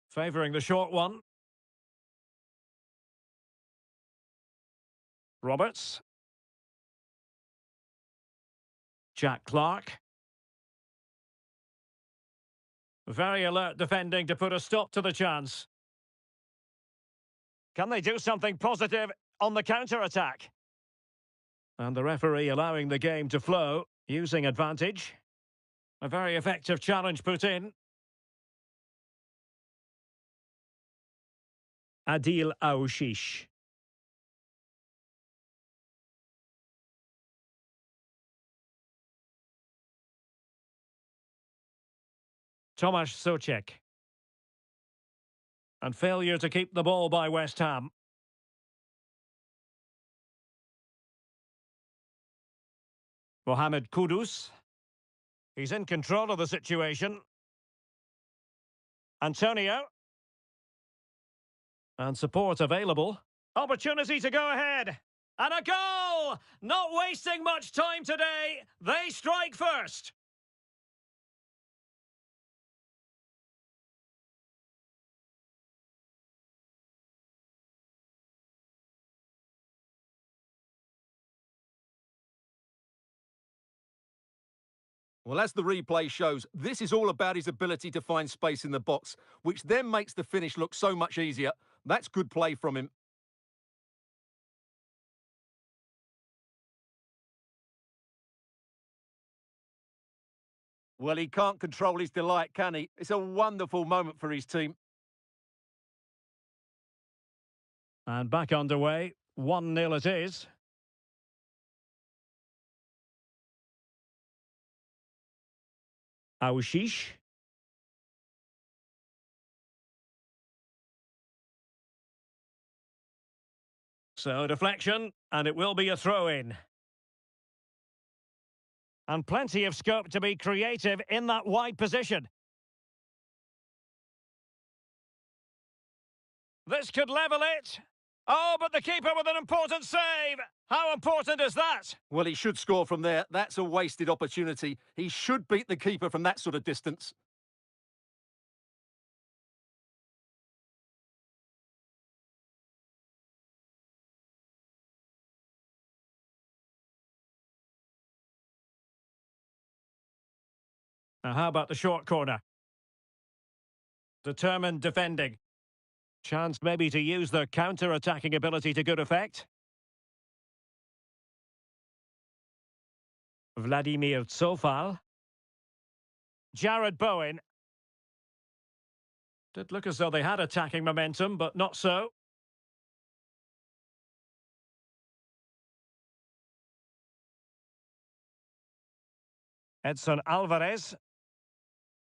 Favouring the short one. Roberts. Jack Clark. Very alert defending to put a stop to the chance. Can they do something positive on the counter-attack? And the referee allowing the game to flow, using advantage. A very effective challenge put in. Adil Aouchiche. Tomasz Souček. And failure to keep the ball by West Ham. Mohamed Kudus. He's in control of the situation. Antonio. And support available. Opportunity to go ahead. And a goal! goal. Not wasting much time today. They strike first. Well, as the replay shows, this is all about his ability to find space in the box, which then makes the finish look so much easier. That's good play from him. Well, he can't control his delight, can he? It's a wonderful moment for his team. And back underway. 1-0 it is. Aushish. So deflection, and it will be a throw-in. And plenty of scope to be creative in that wide position. This could level it. Oh, but the keeper with an important save. How important is that? Well, he should score from there. That's a wasted opportunity. He should beat the keeper from that sort of distance. Now, how about the short corner? Determined defending. Chance maybe to use their counter-attacking ability to good effect. Vladimir Tsofal. Jared Bowen. Did look as though they had attacking momentum, but not so. Edson Alvarez.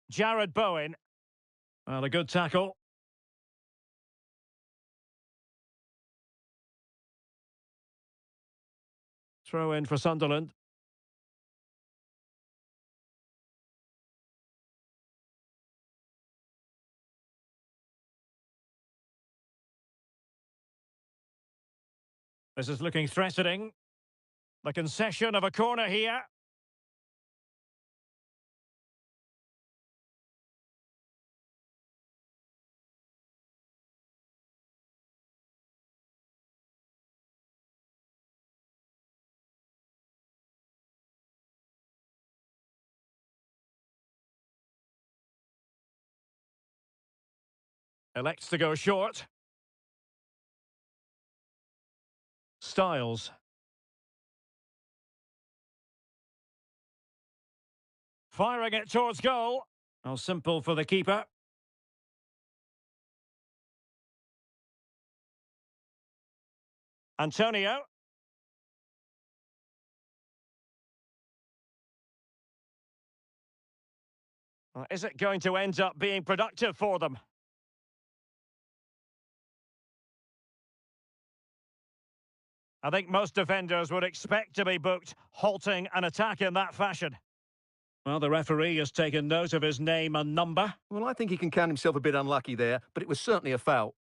Jared Bowen. Well, a good tackle. Throw in for Sunderland. This is looking threatening. The concession of a corner here. Elects to go short. Styles. Firing it towards goal. Oh, simple for the keeper. Antonio. Is it going to end up being productive for them? I think most defenders would expect to be booked, halting an attack in that fashion. Well, the referee has taken note of his name and number. Well, I think he can count himself a bit unlucky there, but it was certainly a foul.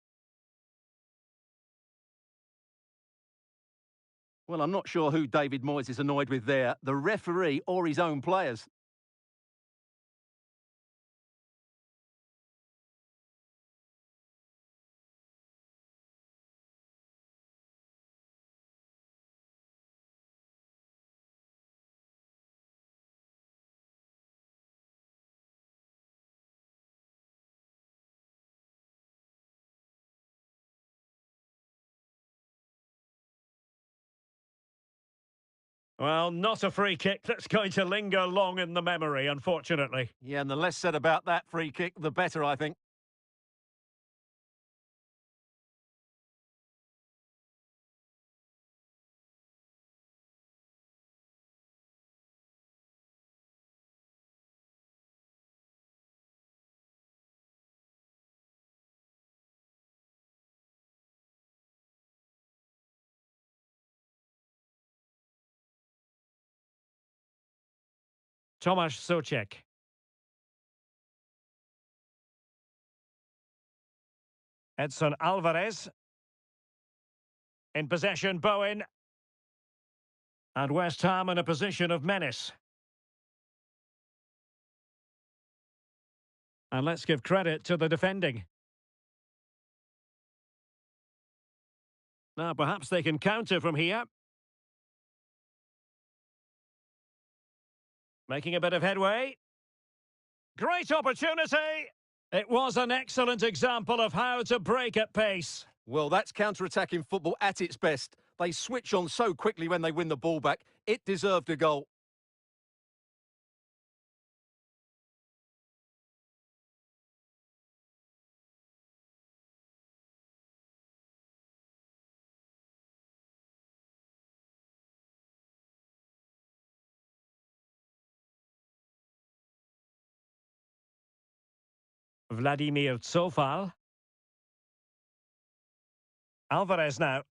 Well, I'm not sure who David Moyes is annoyed with there, the referee or his own players. Well, not a free kick that's going to linger long in the memory, unfortunately. Yeah, and the less said about that free kick, the better, I think. Tomasz Soucek. Edson Alvarez. In possession, Bowen. And West Ham in a position of menace. And let's give credit to the defending. Now perhaps they can counter from here. Making a bit of headway. Great opportunity! It was an excellent example of how to break at pace. Well, that's counter-attacking football at its best. They switch on so quickly when they win the ball back. It deserved a goal. Vladimir Tsofal. Alvarez now.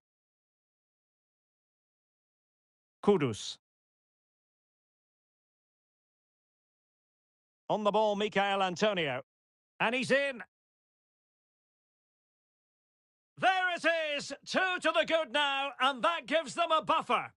Kudus. On the ball, Michael Antonio. And he's in. There it is! 2 to the good now, and that gives them a buffer.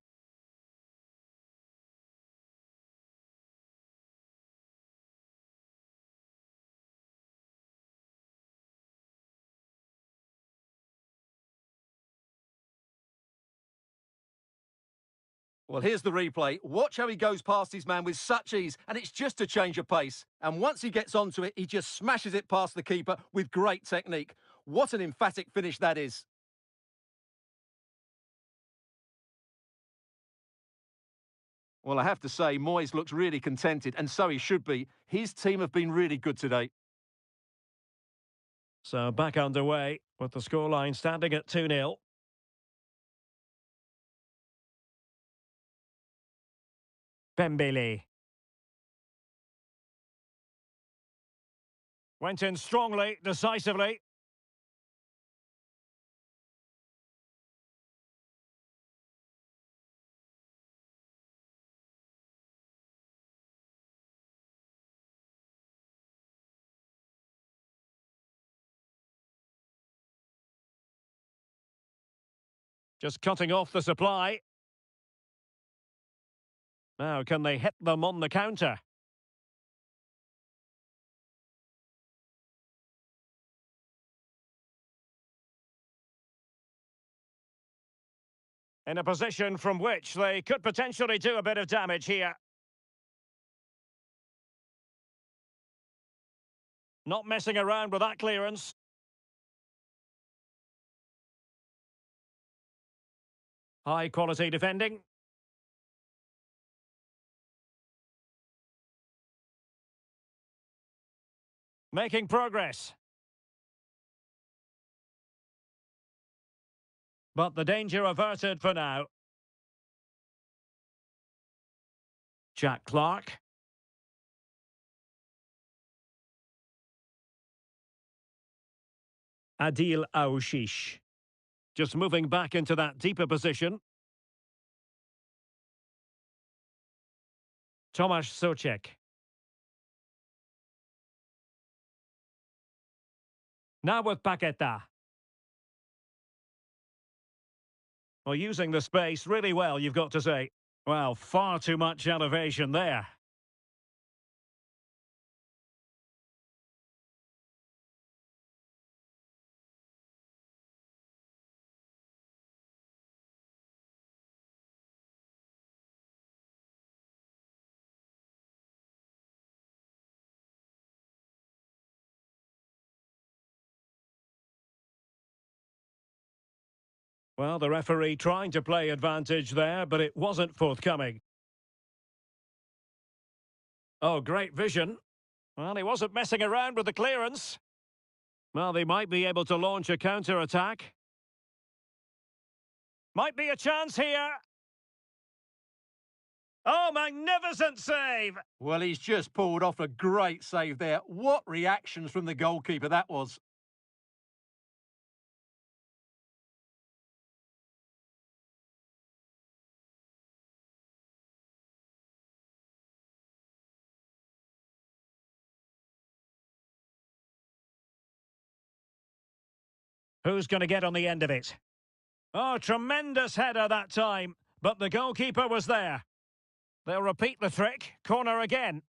Well, here's the replay. Watch how he goes past his man with such ease, and it's just a change of pace. And once he gets onto it, he just smashes it past the keeper with great technique. What an emphatic finish that is. Well, I have to say, Moyes looks really contented, and so he should be. His team have been really good today. So back underway with the scoreline standing at 2-0. Pembele. Went in strongly, decisively. Just cutting off the supply. Now, can they hit them on the counter? In a position from which they could potentially do a bit of damage here. Not messing around with that clearance. High quality defending. Making progress. But the danger averted for now. Jack Clark. Adil Aouchiche. Just moving back into that deeper position. Tomasz Souček. Now with Paqueta. Well, using the space really well, you've got to say. Well, far too much elevation there. Well, the referee trying to play advantage there, but it wasn't forthcoming. Oh, great vision. Well, he wasn't messing around with the clearance. Well, they might be able to launch a counter-attack. Might be a chance here. Oh, magnificent save! Well, he's just pulled off a great save there. What reactions from the goalkeeper that was. Who's going to get on the end of it? Oh, tremendous header that time. but the goalkeeper was there. They'll repeat the trick. Corner again.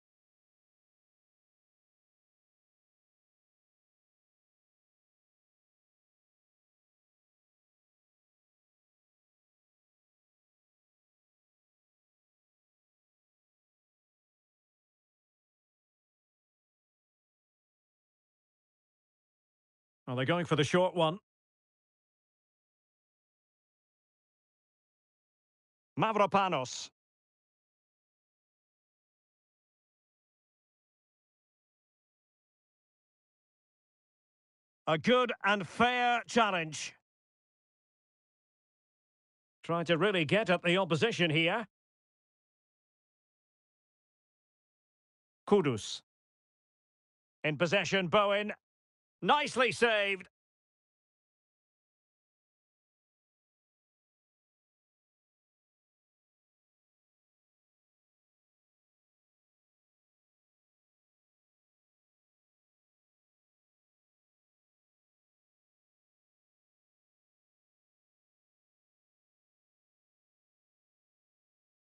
Well, they're going for the short one. Mavropanos. A good and fair challenge. Trying to really get at the opposition here. Kudus. In possession, Bowen. Nicely saved.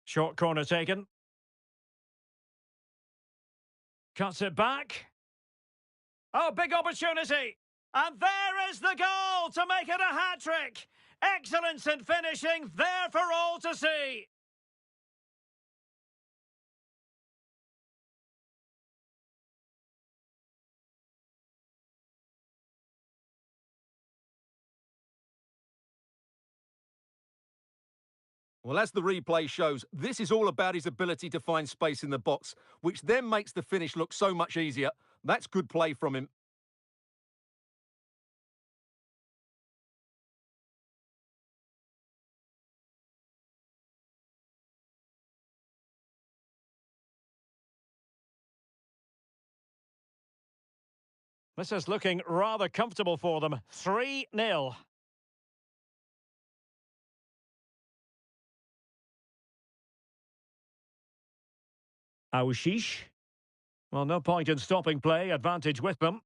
Short corner taken. Cuts it back. Oh, big opportunity. And there is the goal to make it a hat-trick. Excellence in finishing, there for all to see. Well, as the replay shows, this is all about his ability to find space in the box, which then makes the finish look so much easier. That's good play from him. This is looking rather comfortable for them. 3-0. Aushish. Well, no point in stopping play. Advantage with them.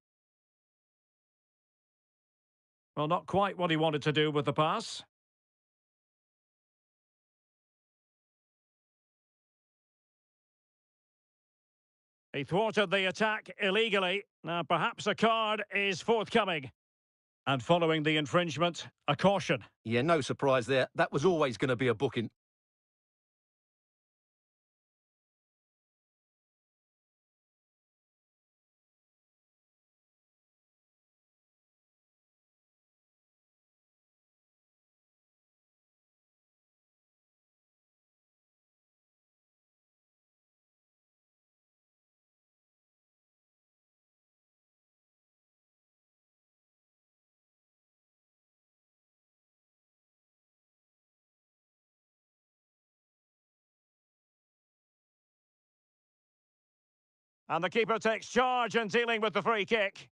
Well, not quite what he wanted to do with the pass. He thwarted the attack illegally. Now, perhaps a card is forthcoming. And following the infringement, a caution. Yeah, no surprise there. That was always going to be a booking. And the keeper takes charge in dealing with the free kick.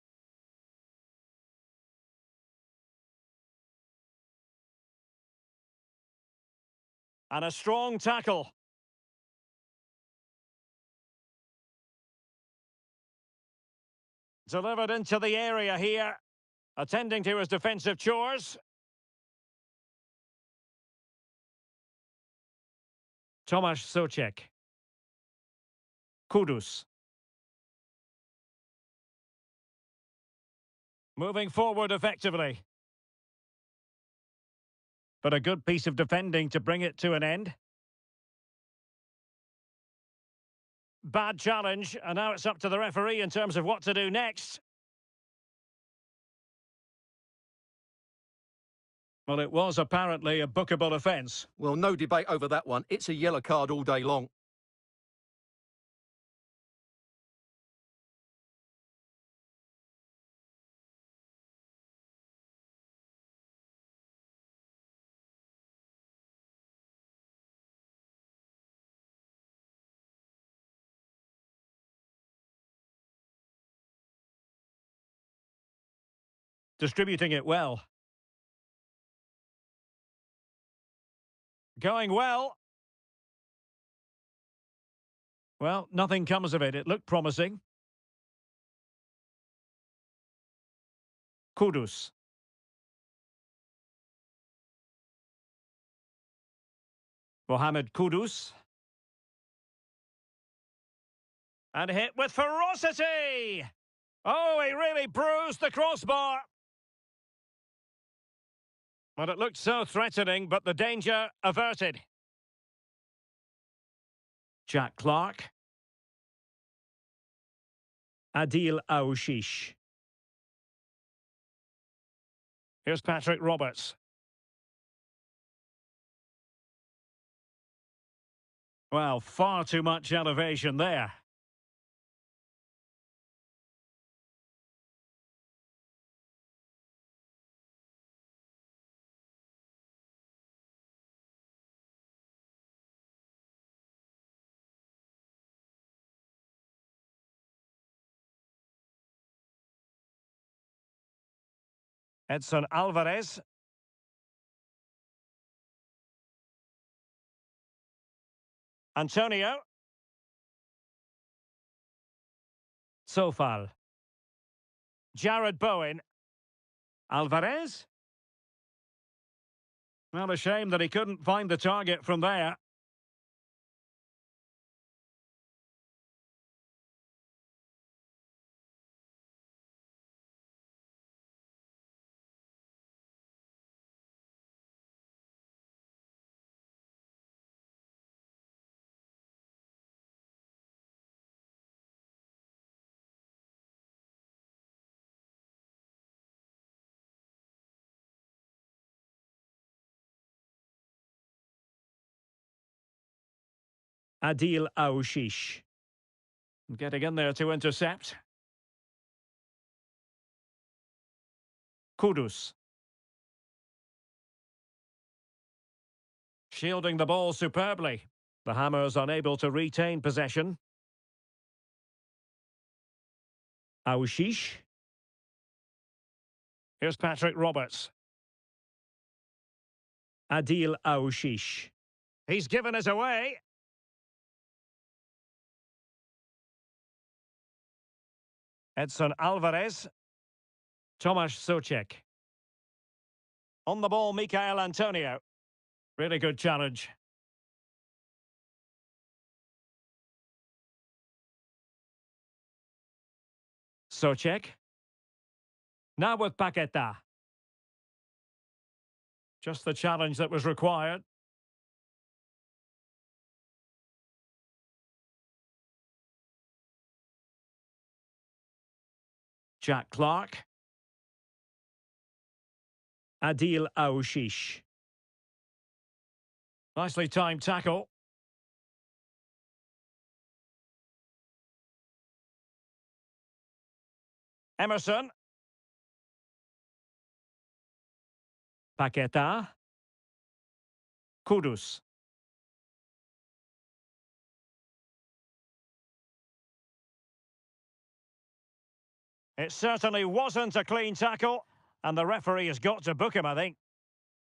And a strong tackle. Delivered into the area here. Attending to his defensive chores. Tomasz Souček. Kudus. Moving forward effectively. But a good piece of defending to bring it to an end. Bad challenge, and now it's up to the referee in terms of what to do next. Well, it was apparently a bookable offence. Well, no debate over that one. It's a yellow card all day long. Distributing it well. Going well. Well, nothing comes of it. It looked promising. Kudus. Mohamed Kudus. And hit with ferocity! Oh, he really bruised the crossbar. Well, it looked so threatening, but the danger averted. Jack Clark. Adil Aouchiche. Here's Patrick Roberts. Well, far too much elevation there. Edson Alvarez. Antonio. Sofal. Jared Bowen. Alvarez. Well, a shame that he couldn't find the target from there. Adil Aouchiche. Getting in there to intercept. Kudus. Shielding the ball superbly. The Hammers unable to retain possession. Aouchiche. Here's Patrick Roberts. Adil Aouchiche. He's given us away. Edson Alvarez. Tomasz Soucek. On the ball, Michael Antonio. Really good challenge. Soucek. Now with Paqueta. Just the challenge that was required. Jack Clark. Adil Aouchiche. Nicely timed tackle. Emerson. Paqueta. Kudus. It certainly wasn't a clean tackle, and the referee has got to book him, I think.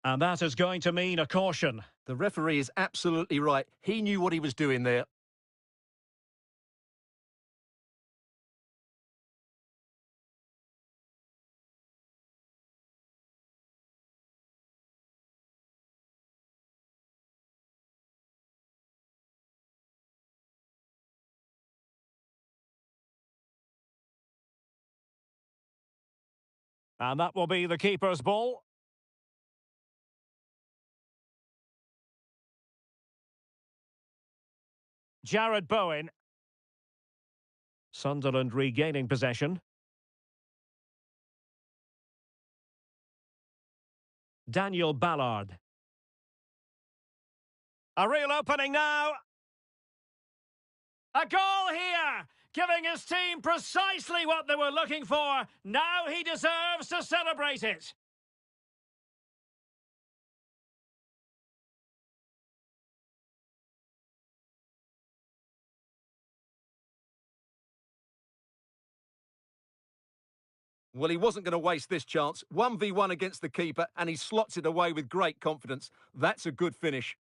And that is going to mean a caution. The referee is absolutely right. He knew what he was doing there. And that will be the keeper's ball. Jared Bowen. Sunderland regaining possession. Daniel Ballard. A real opening now. A goal here, giving his team precisely what they were looking for. Now he deserves to celebrate it. Well, he wasn't going to waste this chance. 1v1 against the keeper, and he slots it away with great confidence. That's a good finish.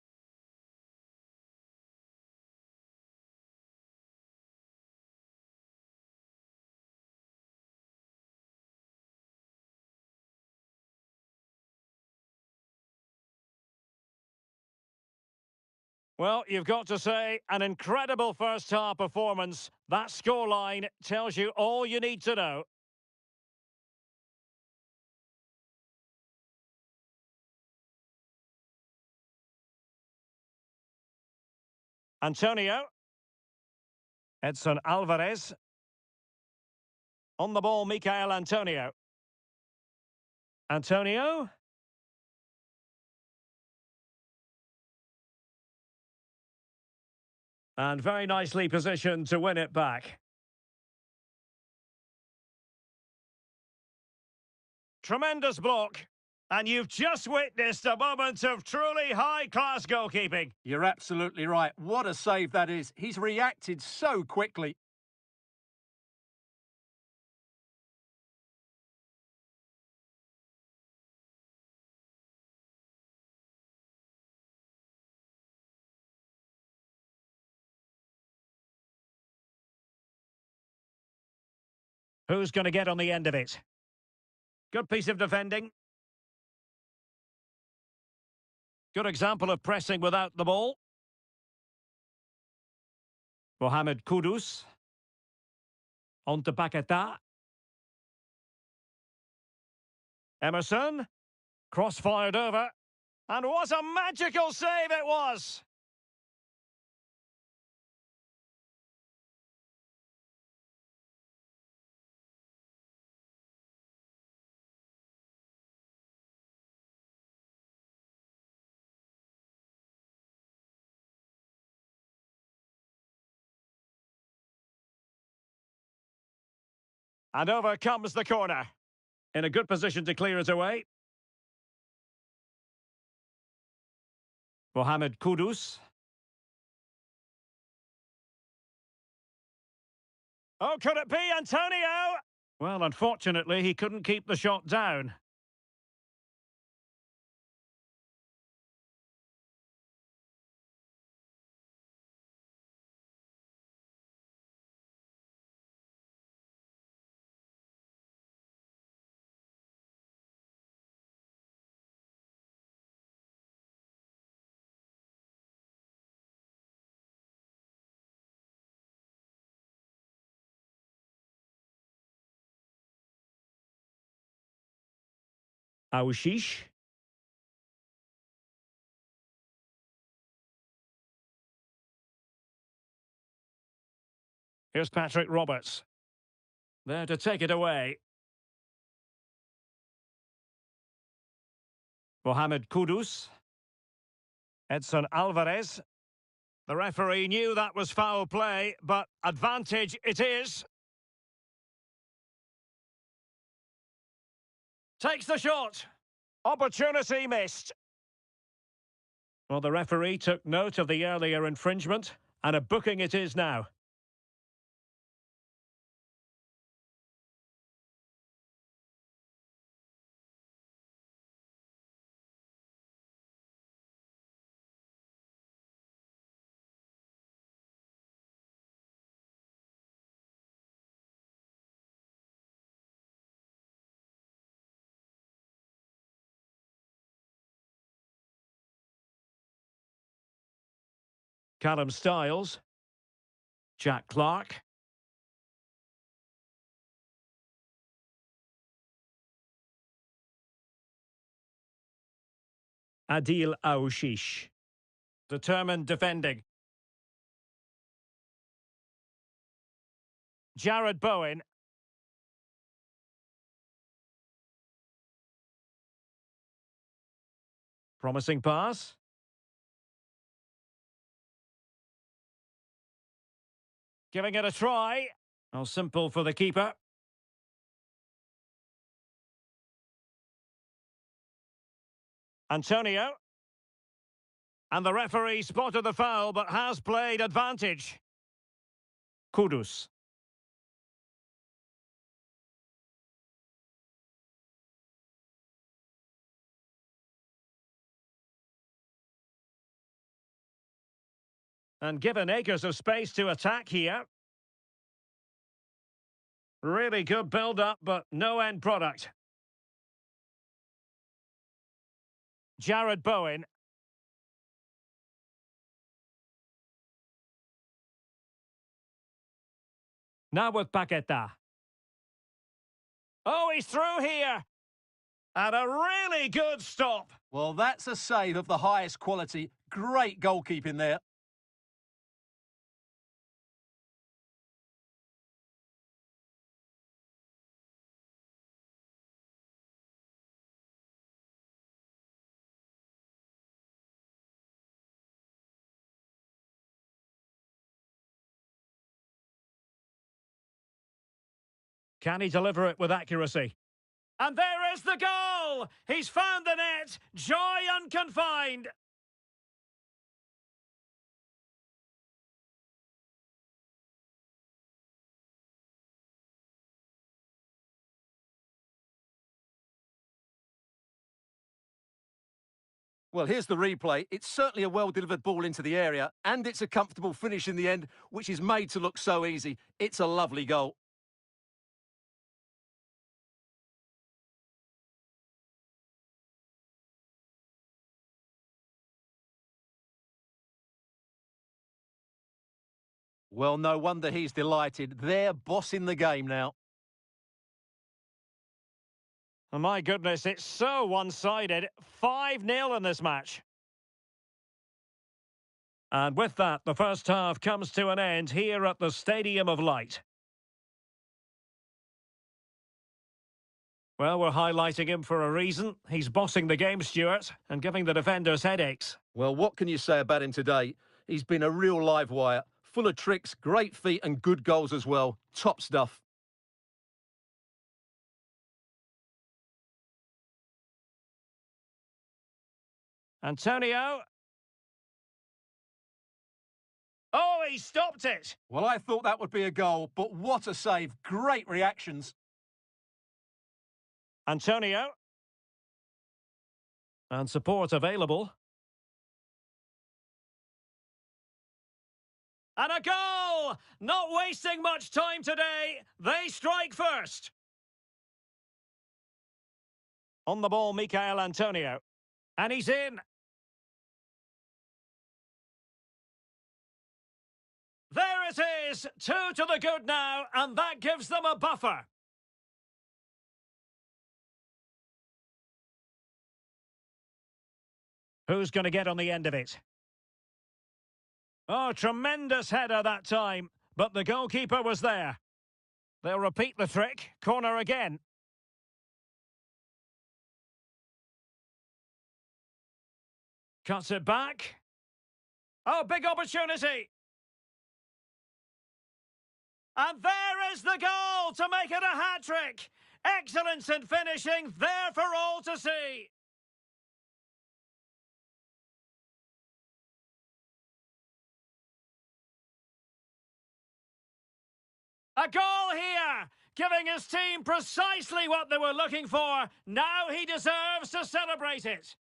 Well, you've got to say, an incredible first-half performance. That scoreline tells you all you need to know. Antonio. Edson Alvarez. On the ball, Michael Antonio. Antonio. And very nicely positioned to win it back. Tremendous block. And you've just witnessed a moment of truly high-class goalkeeping. You're absolutely right. What a save that is. He's reacted so quickly. Who's going to get on the end of it? Good piece of defending. Good example of pressing without the ball. Mohamed Kudus. On to Paquetá. Emerson. Cross-fired over. And what a magical save it was! And over comes the corner. In a good position to clear it away. Mohamed Kudus. Oh, could it be Antonio? Well, unfortunately, he couldn't keep the shot down. Aouchiche. Here's Patrick Roberts. There to take it away. Mohamed Kudus. Edson Alvarez. The referee knew that was foul play, but advantage it is. Takes the shot. Opportunity missed. Well, the referee took note of the earlier infringement, and a booking it is now. Callum Styles. Jack Clark. Adil Aouchiche. Determined defending. Jared Bowen. Promising pass. Giving it a try. Oh, simple for the keeper. Antonio. And the referee spotted the foul, but has played advantage. Kudus. And given acres of space to attack here. Really good build-up, but no end product. Jared Bowen. Now with Paqueta. Oh, he's through here. And a really good stop. Well, that's a save of the highest quality. Great goalkeeping there. Can he deliver it with accuracy? And there is the goal! He's found the net! Joy unconfined! Well, here's the replay. It's certainly a well-delivered ball into the area, and it's a comfortable finish in the end, which is made to look so easy. It's a lovely goal. Well, no wonder he's delighted. They're bossing the game now. Oh, my goodness, it's so one-sided. 5-0 in this match. And with that, the first half comes to an end here at the Stadium of Light. Well, we're highlighting him for a reason. He's bossing the game, Stuart, and giving the defenders headaches. Well, what can you say about him today? He's been a real live wire. Full of tricks, great feet and good goals as well. Top stuff. Antonio. Oh, he stopped it! Well, I thought that would be a goal, but what a save. Great reactions. Antonio. And support available. And a goal! Not wasting much time today. They strike first. On the ball, Michael Antonio. And he's in. There it is. 2 to the good now, and that gives them a buffer. Who's going to get on the end of it? Oh, tremendous header that time, but the goalkeeper was there. They'll repeat the trick. Corner again. Cuts it back. Oh, big opportunity. And there is the goal to make it a hat-trick. Excellence in finishing, there for all to see. A goal here, giving his team precisely what they were looking for. Now he deserves to celebrate it.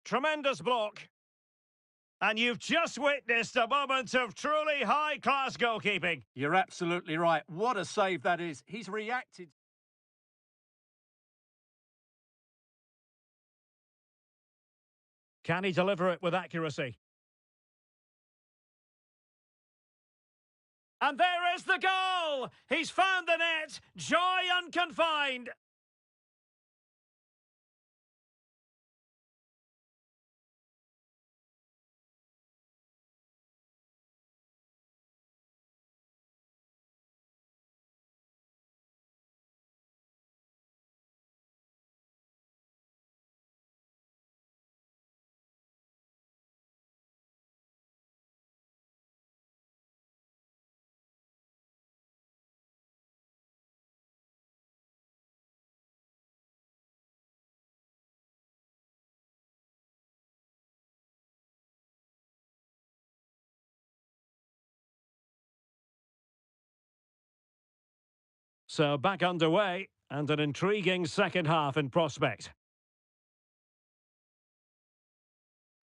Tremendous block. And you've just witnessed a moment of truly high-class goalkeeping. You're absolutely right. What a save that is. He's reacted. Can he deliver it with accuracy? And there is the goal! He's found the net! Joy unconfined! So back underway, and an intriguing second half in prospect.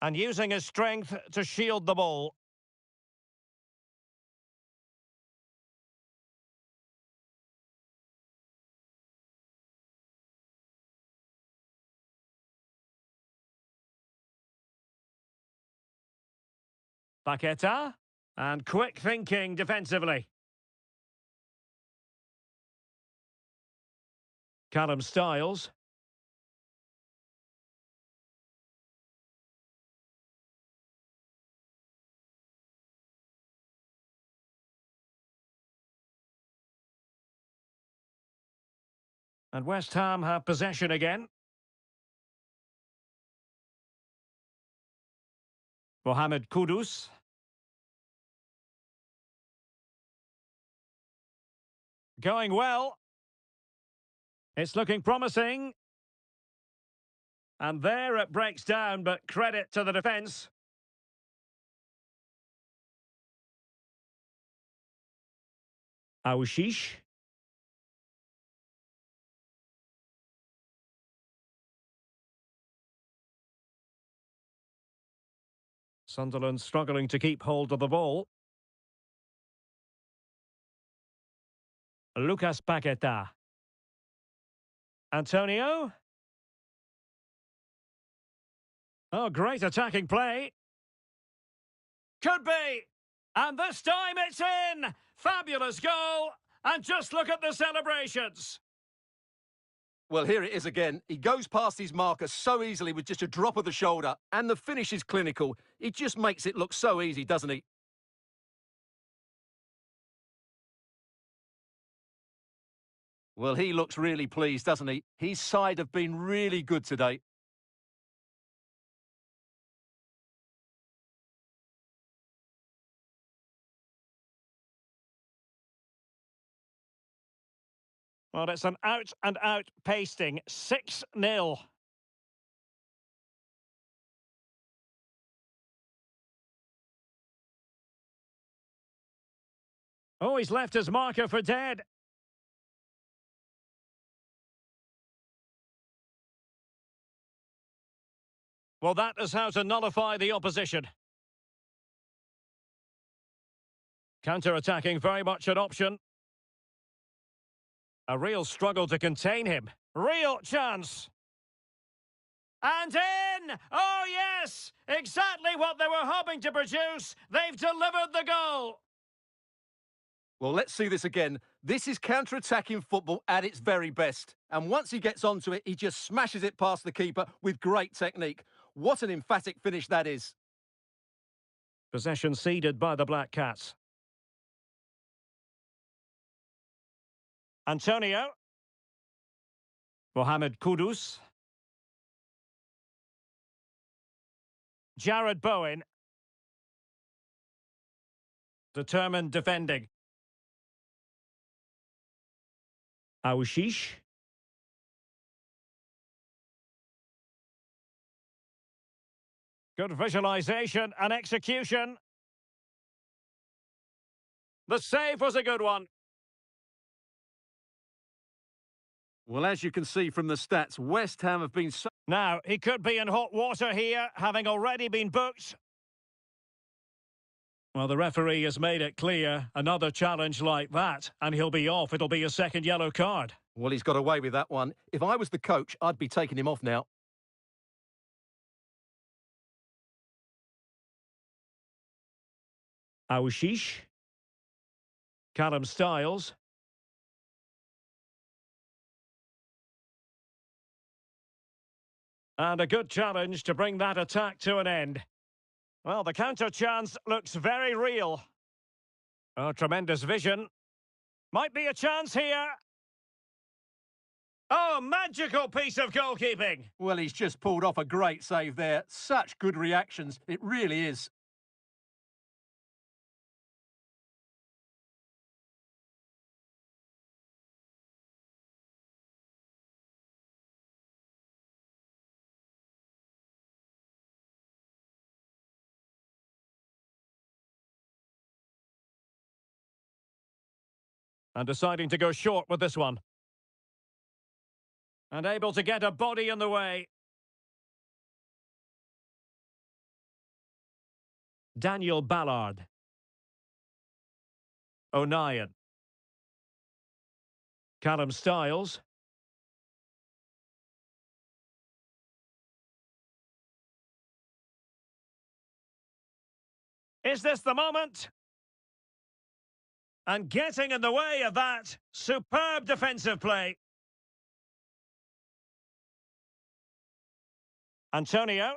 And using his strength to shield the ball. Paqueta. And quick thinking defensively. Callum Styles. And West Ham have possession again. Mohamed Kudus. Going well. It's looking promising. And there it breaks down, but credit to the defence. Aouchiche. Sunderland struggling to keep hold of the ball. Lucas Paqueta. Antonio. Oh, great attacking play. Could be. And this time it's in. Fabulous goal. And just look at the celebrations. Well, here it is again. He goes past his marker so easily with just a drop of the shoulder. And the finish is clinical. He just makes it look so easy, doesn't he? Well, he looks really pleased, doesn't he? His side have been really good today. Well, it's an out-and-out pasting. 6-0. Oh, he's left his marker for dead. Well, that is how to nullify the opposition. Counter-attacking, very much an option. A real struggle to contain him. Real chance. And in! Oh, yes! Exactly what they were hoping to produce. They've delivered the goal. Well, let's see this again. This is counter-attacking football at its very best. And once he gets onto it, he just smashes it past the keeper with great technique. What an emphatic finish that is. Possession ceded by the Black Cats. Antonio. Mohamed Kudus. Jared Bowen. Determined defending. Aouchiche. Good visualisation and execution. The save was a good one. Well, as you can see from the stats, West Ham have been so... Now, he could be in hot water here, having already been booked. Well, the referee has made it clear, another challenge like that, and he'll be off. It'll be a second yellow card. Well, he's got away with that one. If I was the coach, I'd be taking him off now. Aouchiche. Callum Styles. And a good challenge to bring that attack to an end. Well, the counter chance looks very real. Oh, tremendous vision. Might be a chance here. Oh, magical piece of goalkeeping. Well, he's just pulled off a great save there. Such good reactions. It really is. And deciding to go short with this one. And able to get a body in the way. Daniel Ballard. O'Nien. Callum Styles. Is this the moment? And getting in the way of that. Superb defensive play. Antonio.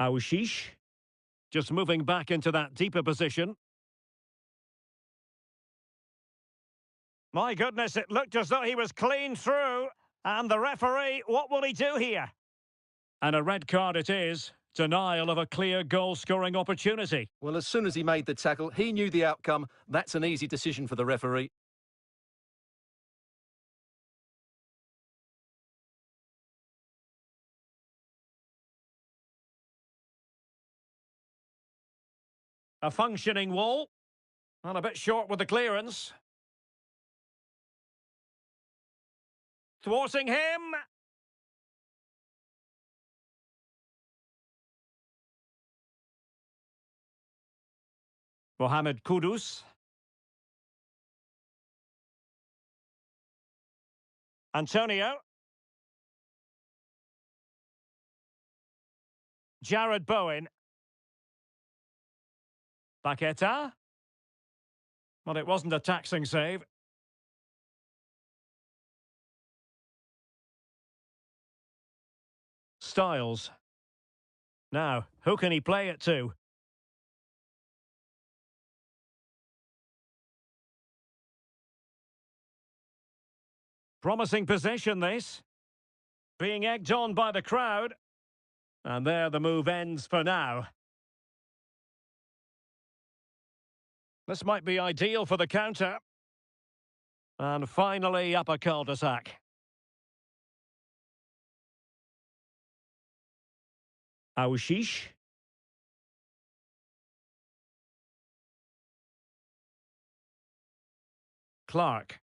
Aouchiche. Just moving back into that deeper position. My goodness, it looked as though he was clean through. And the referee, what will he do here? And a red card it is. Denial of a clear goal-scoring opportunity. Well, as soon as he made the tackle, he knew the outcome. That's an easy decision for the referee. A functioning wall. And a bit short with the clearance. Thwarting him. Mohamed Kudus. Antonio. Jared Bowen. Paqueta. Well, it wasn't a taxing save. Styles. Now, who can he play it to? Promising possession, this. Being egged on by the crowd. And there the move ends for now. This might be ideal for the counter. And finally up a cul-de-sac. Aouchiche. Clark.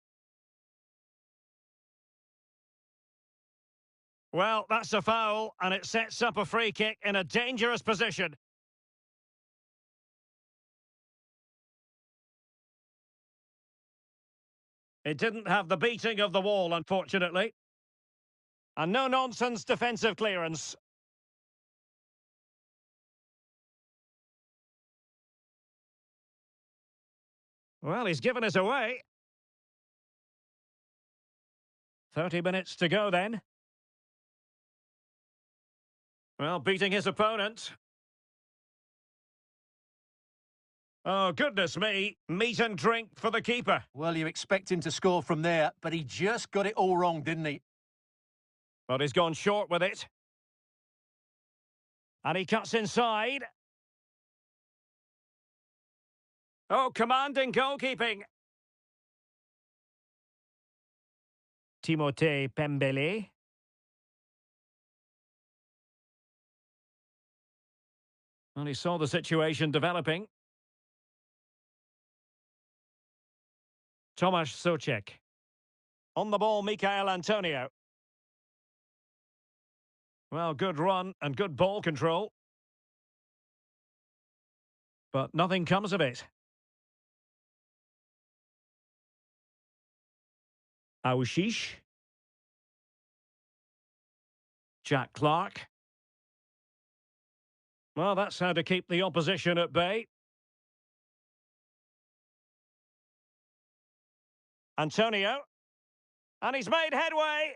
Well, that's a foul, and it sets up a free kick in a dangerous position. It didn't have the beating of the wall, unfortunately. And no-nonsense defensive clearance. Well, he's given us away. 30 minutes to go then. Well, beating his opponent. Oh, goodness me. Meat and drink for the keeper. Well, you expect him to score from there, but he just got it all wrong, didn't he? But he's gone short with it. And he cuts inside. Oh, commanding goalkeeping. Timothée Pembele. Well, he saw the situation developing. Tomasz Souček. On the ball, Michail Antonio. Well, good run and good ball control. But nothing comes of it. Aouchiche. Jack Clark. Well, that's how to keep the opposition at bay. Antonio. And he's made headway.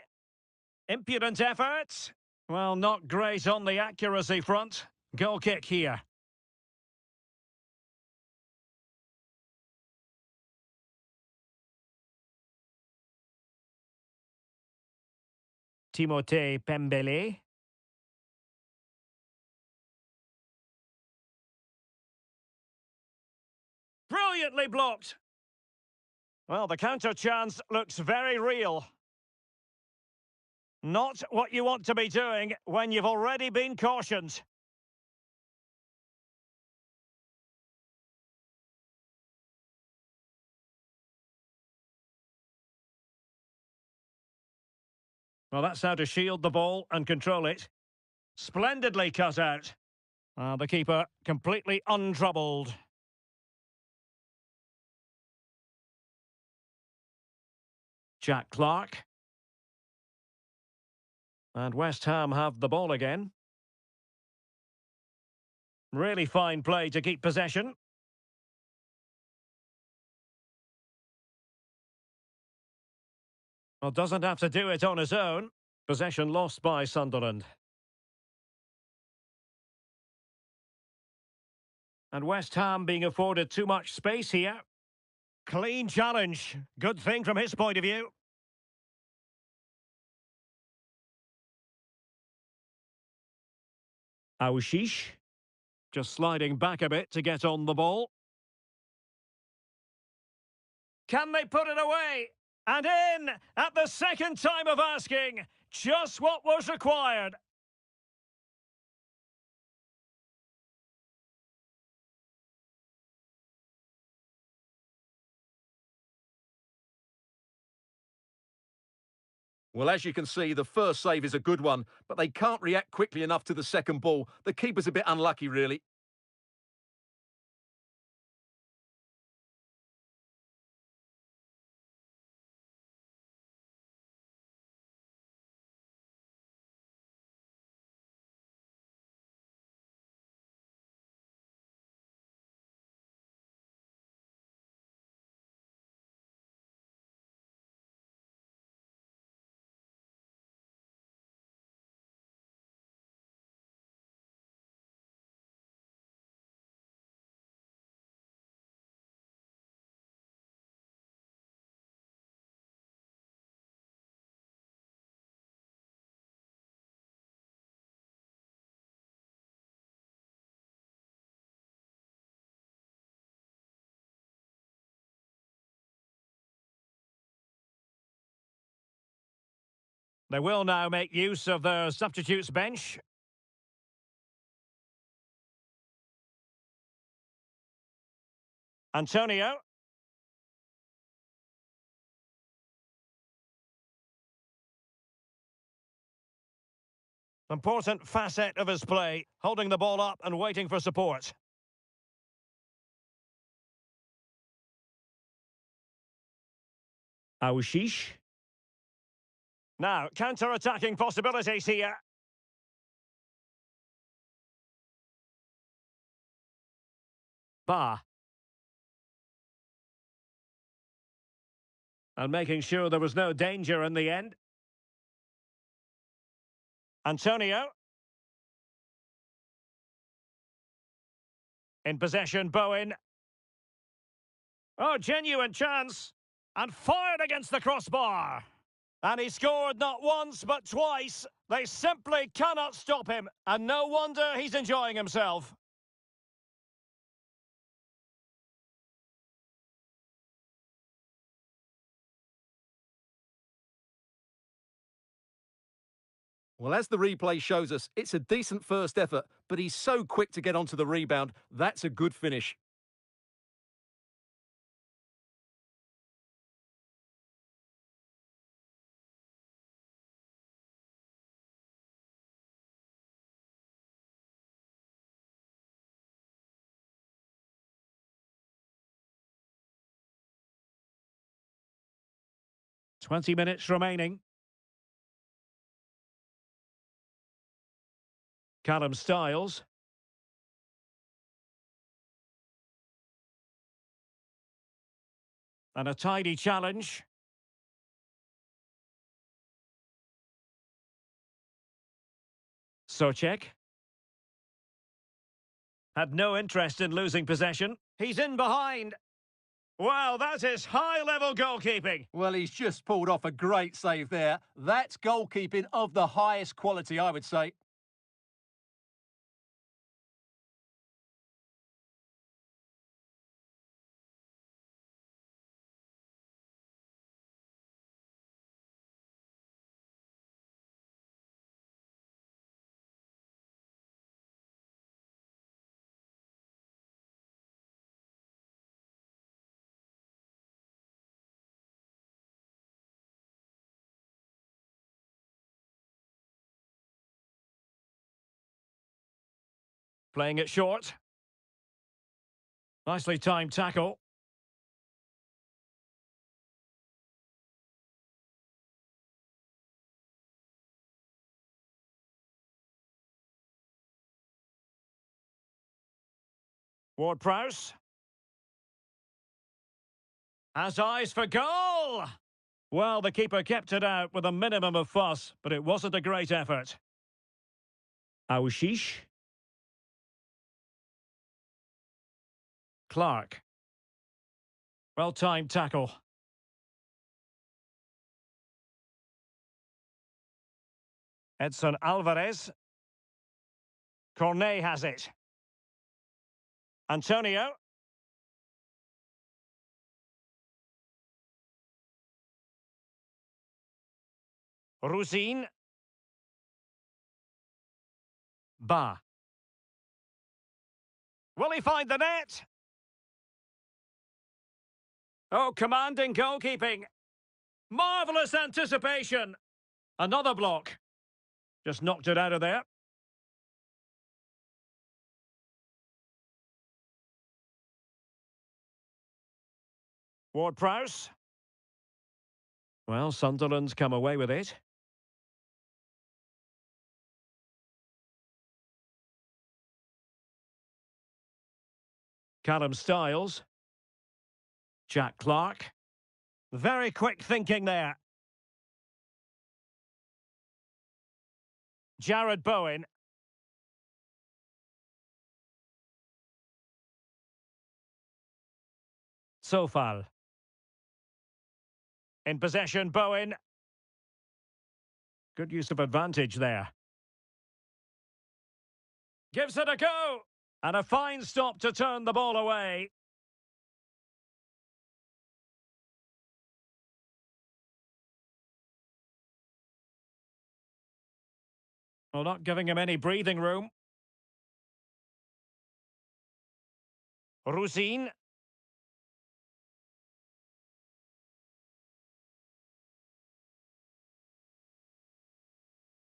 Impudent efforts. Well, not great on the accuracy front. Goal kick here. Timothée Pembele. Brilliantly blocked. Well, the counter chance looks very real. Not what you want to be doing when you've already been cautioned. Well, that's how to shield the ball and control it. Splendidly cut out. The keeper completely untroubled. Jack Clark. And West Ham have the ball again. Really fine play to keep possession. Well, doesn't have to do it on his own. Possession lost by Sunderland. And West Ham being afforded too much space here. Clean challenge. Good thing from his point of view. Aouchiche. Just sliding back a bit to get on the ball. Can they put it away? And in at the second time of asking. Just what was required. Well, as you can see, the first save is a good one, but they can't react quickly enough to the second ball. The keeper's a bit unlucky, really. They will now make use of their substitutes bench. Antonio. Important facet of his play, holding the ball up and waiting for support. Aouchiche. Now, counter-attacking possibilities here. Ba. And making sure there was no danger in the end. Antonio. In possession, Bowen. Oh, genuine chance. And fired against the crossbar. And he scored not once, but twice. They simply cannot stop him. And no wonder he's enjoying himself. Well, as the replay shows us, it's a decent first effort, but he's so quick to get onto the rebound. That's a good finish. "20 minutes remaining. Callum Styles. And a tidy challenge. Souček. Had no interest in losing possession. He's in behind. Well, that is high-level goalkeeping. Well, he's just pulled off a great save there. That's goalkeeping of the highest quality, I would say. Playing it short. Nicely timed tackle. Ward-Prowse has eyes for goal! Well, the keeper kept it out with a minimum of fuss, but it wasn't a great effort. Aushish. Clark. Well-timed tackle. Edson Alvarez. Cornet has it. Antonio. Rusin. Ba. Will he find the net? Oh, commanding goalkeeping. Marvellous anticipation. Another block. Just knocked it out of there. Ward-Prowse. Well, Sunderland's come away with it. Callum Styles. Jack Clark. Very quick thinking there. Jared Bowen. Sofal. In possession, Bowen. Good use of advantage there. Gives it a go. And a fine stop to turn the ball away. Well, not giving him any breathing room. Rusin.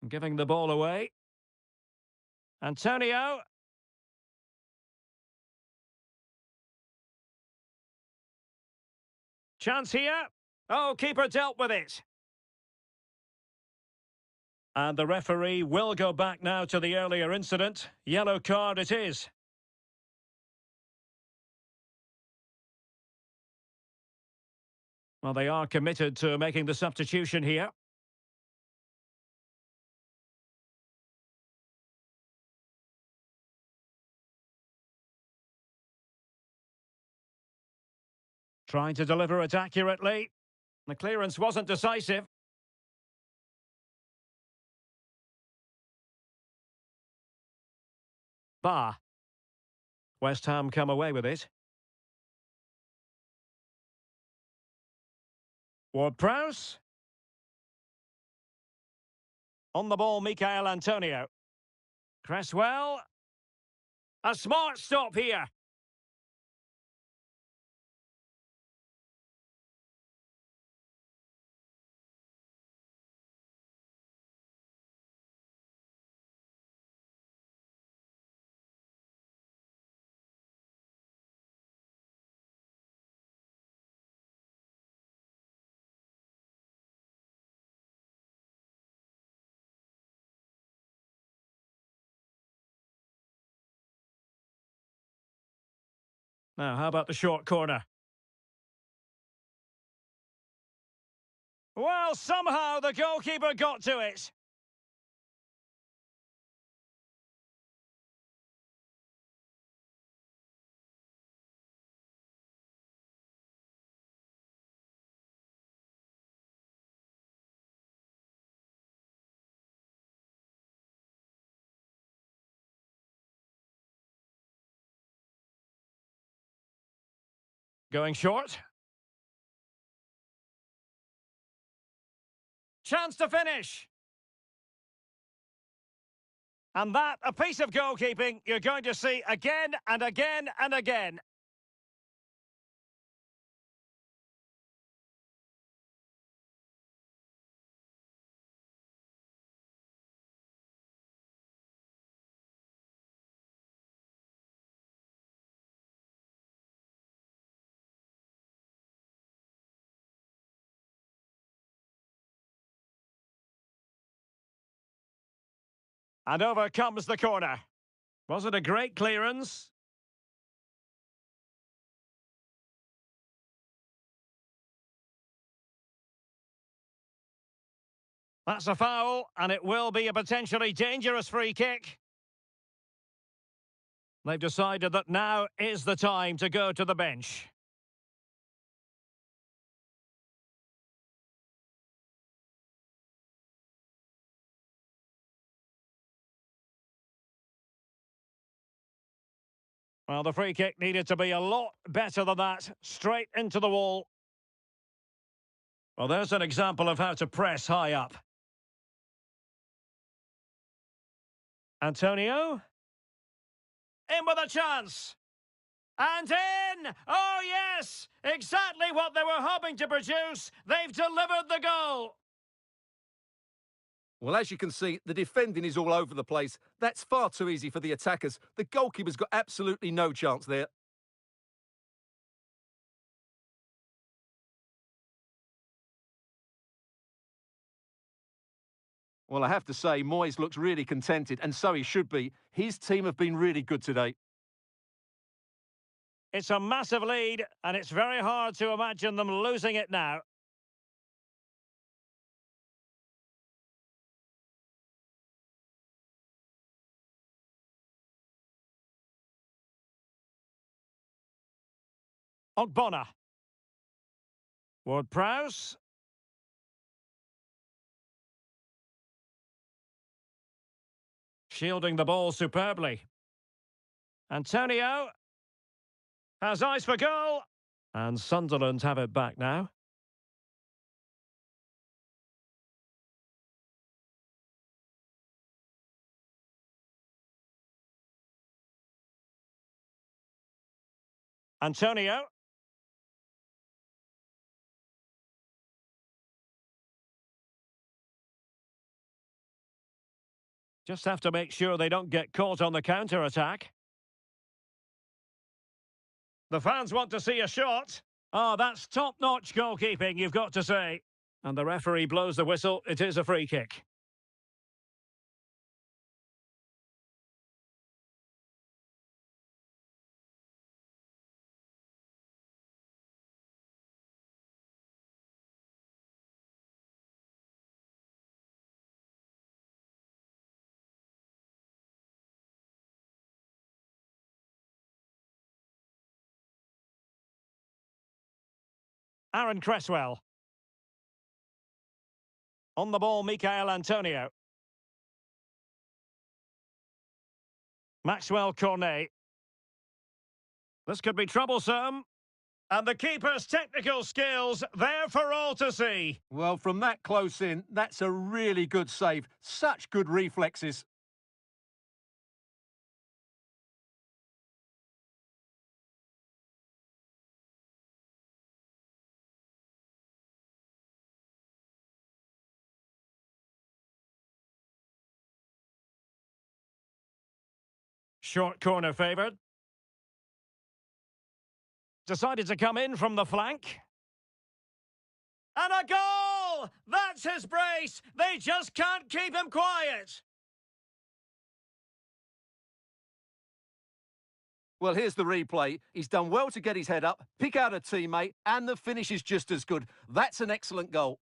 Giving the ball away. Antonio. Chance here. Oh, keeper dealt with it. And the referee will go back now to the earlier incident. Yellow card it is. Well, they are committed to making the substitution here. Trying to deliver it accurately. The clearance wasn't decisive. Ba. West Ham come away with it. Ward-Prowse. On the ball, Michael Antonio. Cresswell. A smart stop here. Now, how about the short corner? Well, somehow the goalkeeper got to it. Going short. Chance to finish. And that, a piece of goalkeeping you're going to see again and again and again. And over comes the corner. Was it a great clearance? That's a foul, and it will be a potentially dangerous free kick. They've decided that now is the time to go to the bench. Well, the free kick needed to be a lot better than that. Straight into the wall. Well, there's an example of how to press high up. Antonio. In with a chance. And in! Oh, yes! Exactly what they were hoping to produce. They've delivered the goal. Well, as you can see, the defending is all over the place. That's far too easy for the attackers. The goalkeeper's got absolutely no chance there. Well, I have to say, Moyes looks really contented, and so he should be. His team have been really good today. It's a massive lead, and it's very hard to imagine them losing it now. Ogbonna. Ward-Prowse. Shielding the ball superbly. Antonio has eyes for goal. And Sunderland have it back now. Antonio. Just have to make sure they don't get caught on the counter-attack. The fans want to see a shot. Oh, that's top-notch goalkeeping, you've got to say. And the referee blows the whistle. It is a free kick. Aaron Cresswell. On the ball, Michael Antonio. Maxwell Cornet. This could be troublesome. And the keeper's technical skills there for all to see. Well, from that close in, that's a really good save. Such good reflexes. Short corner favoured. Decided to come in from the flank. And a goal! That's his brace! They just can't keep him quiet! Well, here's the replay. He's done well to get his head up, pick out a teammate, and the finish is just as good. That's an excellent goal.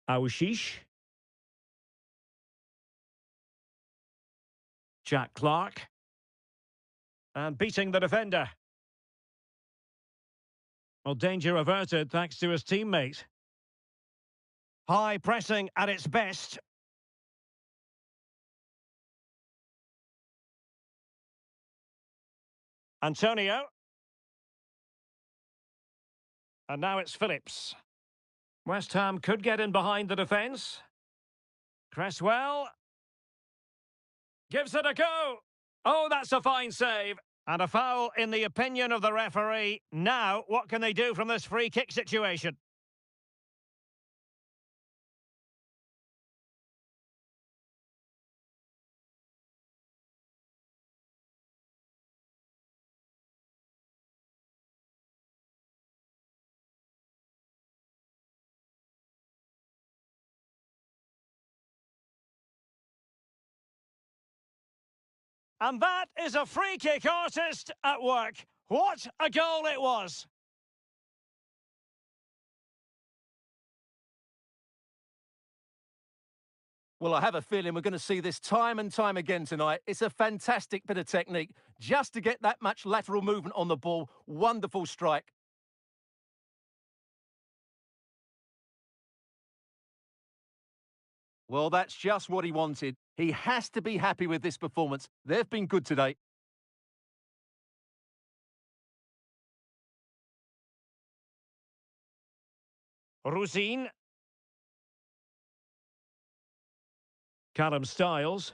Aushish. Jack Clark. And beating the defender. Well, danger averted thanks to his teammate. High pressing at its best. Antonio. And now it's Phillips. West Ham could get in behind the defence. Cresswell. Gives it a go. Oh, that's a fine save. And a foul in the opinion of the referee. Now, what can they do from this free kick situation? And that is a free kick artist at work. What a goal it was! Well, I have a feeling we're going to see this time and time again tonight. It's a fantastic bit of technique. Just to get that much lateral movement on the ball, wonderful strike. Well, that's just what he wanted. He has to be happy with this performance. They've been good today. Rusine. Callum Styles.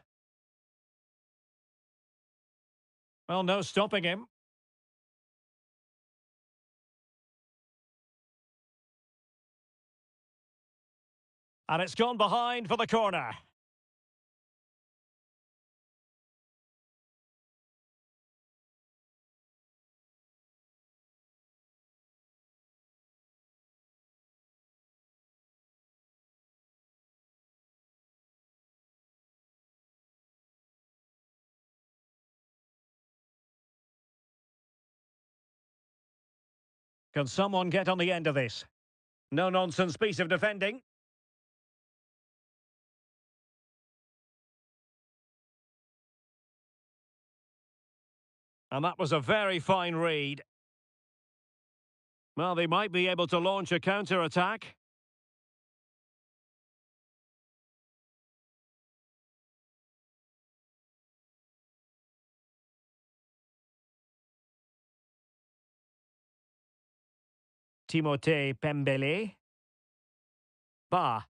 Well, no stopping him. And it's gone behind for the corner. Can someone get on the end of this? No-nonsense piece of defending. And that was a very fine read. Well, they might be able to launch a counter-attack. Timothée Pembele. Ba.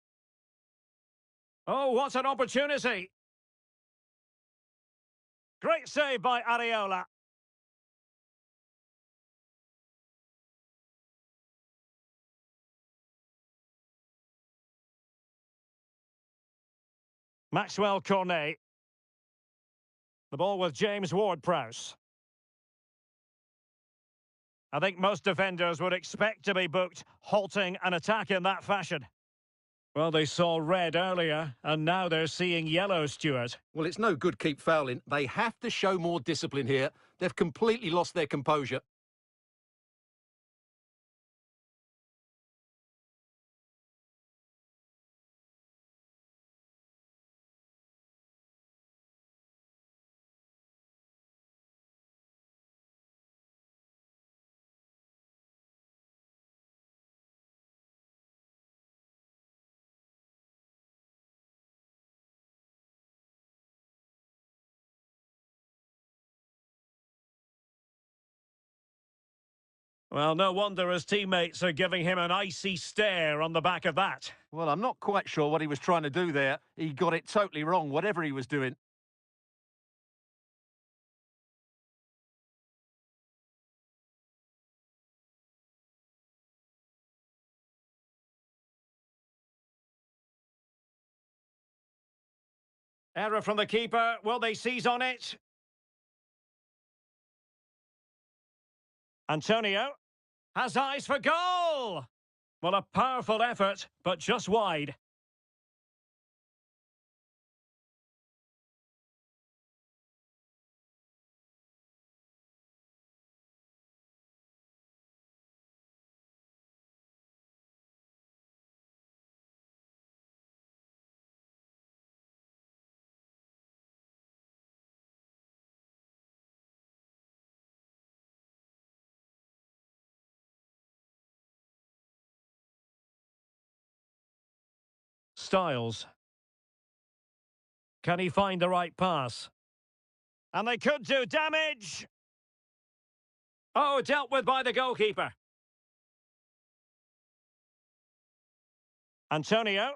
Oh, what an opportunity! Great save by Areola. Maxwell Cornet. The ball with James Ward-Prowse. I think most defenders would expect to be booked, halting an attack in that fashion. Well, they saw red earlier, and now they're seeing yellow, Stuart. Well, it's no good keep fouling. They have to show more discipline here. They've completely lost their composure. Well, no wonder his teammates are giving him an icy stare on the back of that. Well, I'm not quite sure what he was trying to do there. He got it totally wrong, whatever he was doing. Error from the keeper. Will they seize on it? Antonio has eyes for goal! Well, a powerful effort, but just wide. Styles. Can he find the right pass? And they could do damage! Oh, dealt with by the goalkeeper. Antonio.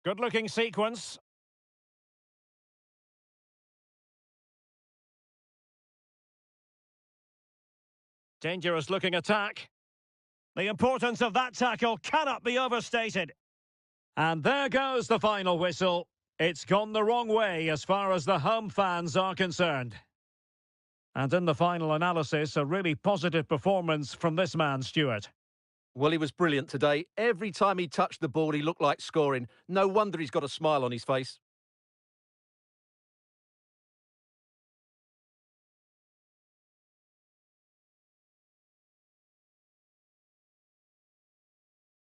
Good-looking sequence. Dangerous-looking attack. The importance of that tackle cannot be overstated. And there goes the final whistle. It's gone the wrong way as far as the home fans are concerned. And in the final analysis, a really positive performance from this man, Stuart. Well, he was brilliant today. Every time he touched the ball, he looked like scoring. No wonder he's got a smile on his face.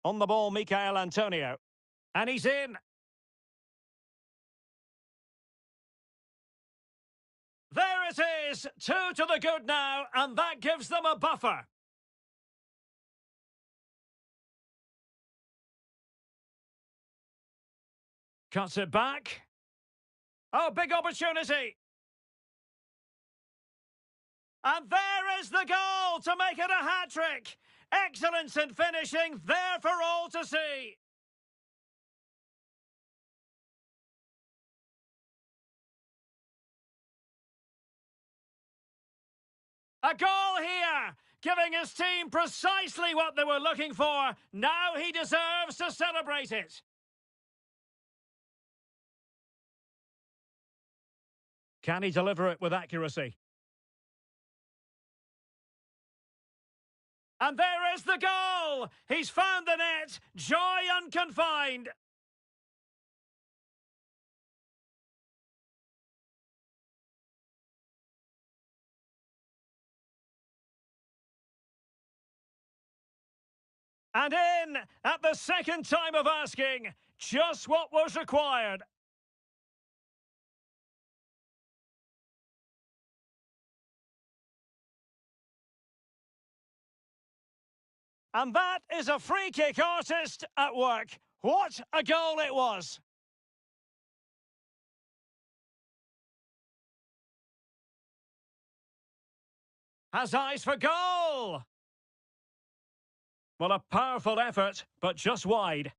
On the ball, Michael Antonio. And he's in. There it is. 2 to the good now, and that gives them a buffer. Cuts it back. Oh, big opportunity. And there is the goal to make it a hat-trick. Excellence in finishing, there for all to see. A goal here, giving his team precisely what they were looking for. Now he deserves to celebrate it. Can he deliver it with accuracy? And there is the goal! He's found the net, joy unconfined. And in at the second time of asking, just what was required. And that is a free kick artist at work. What a goal it was! Has eyes for goal! Well, a powerful effort, but just wide.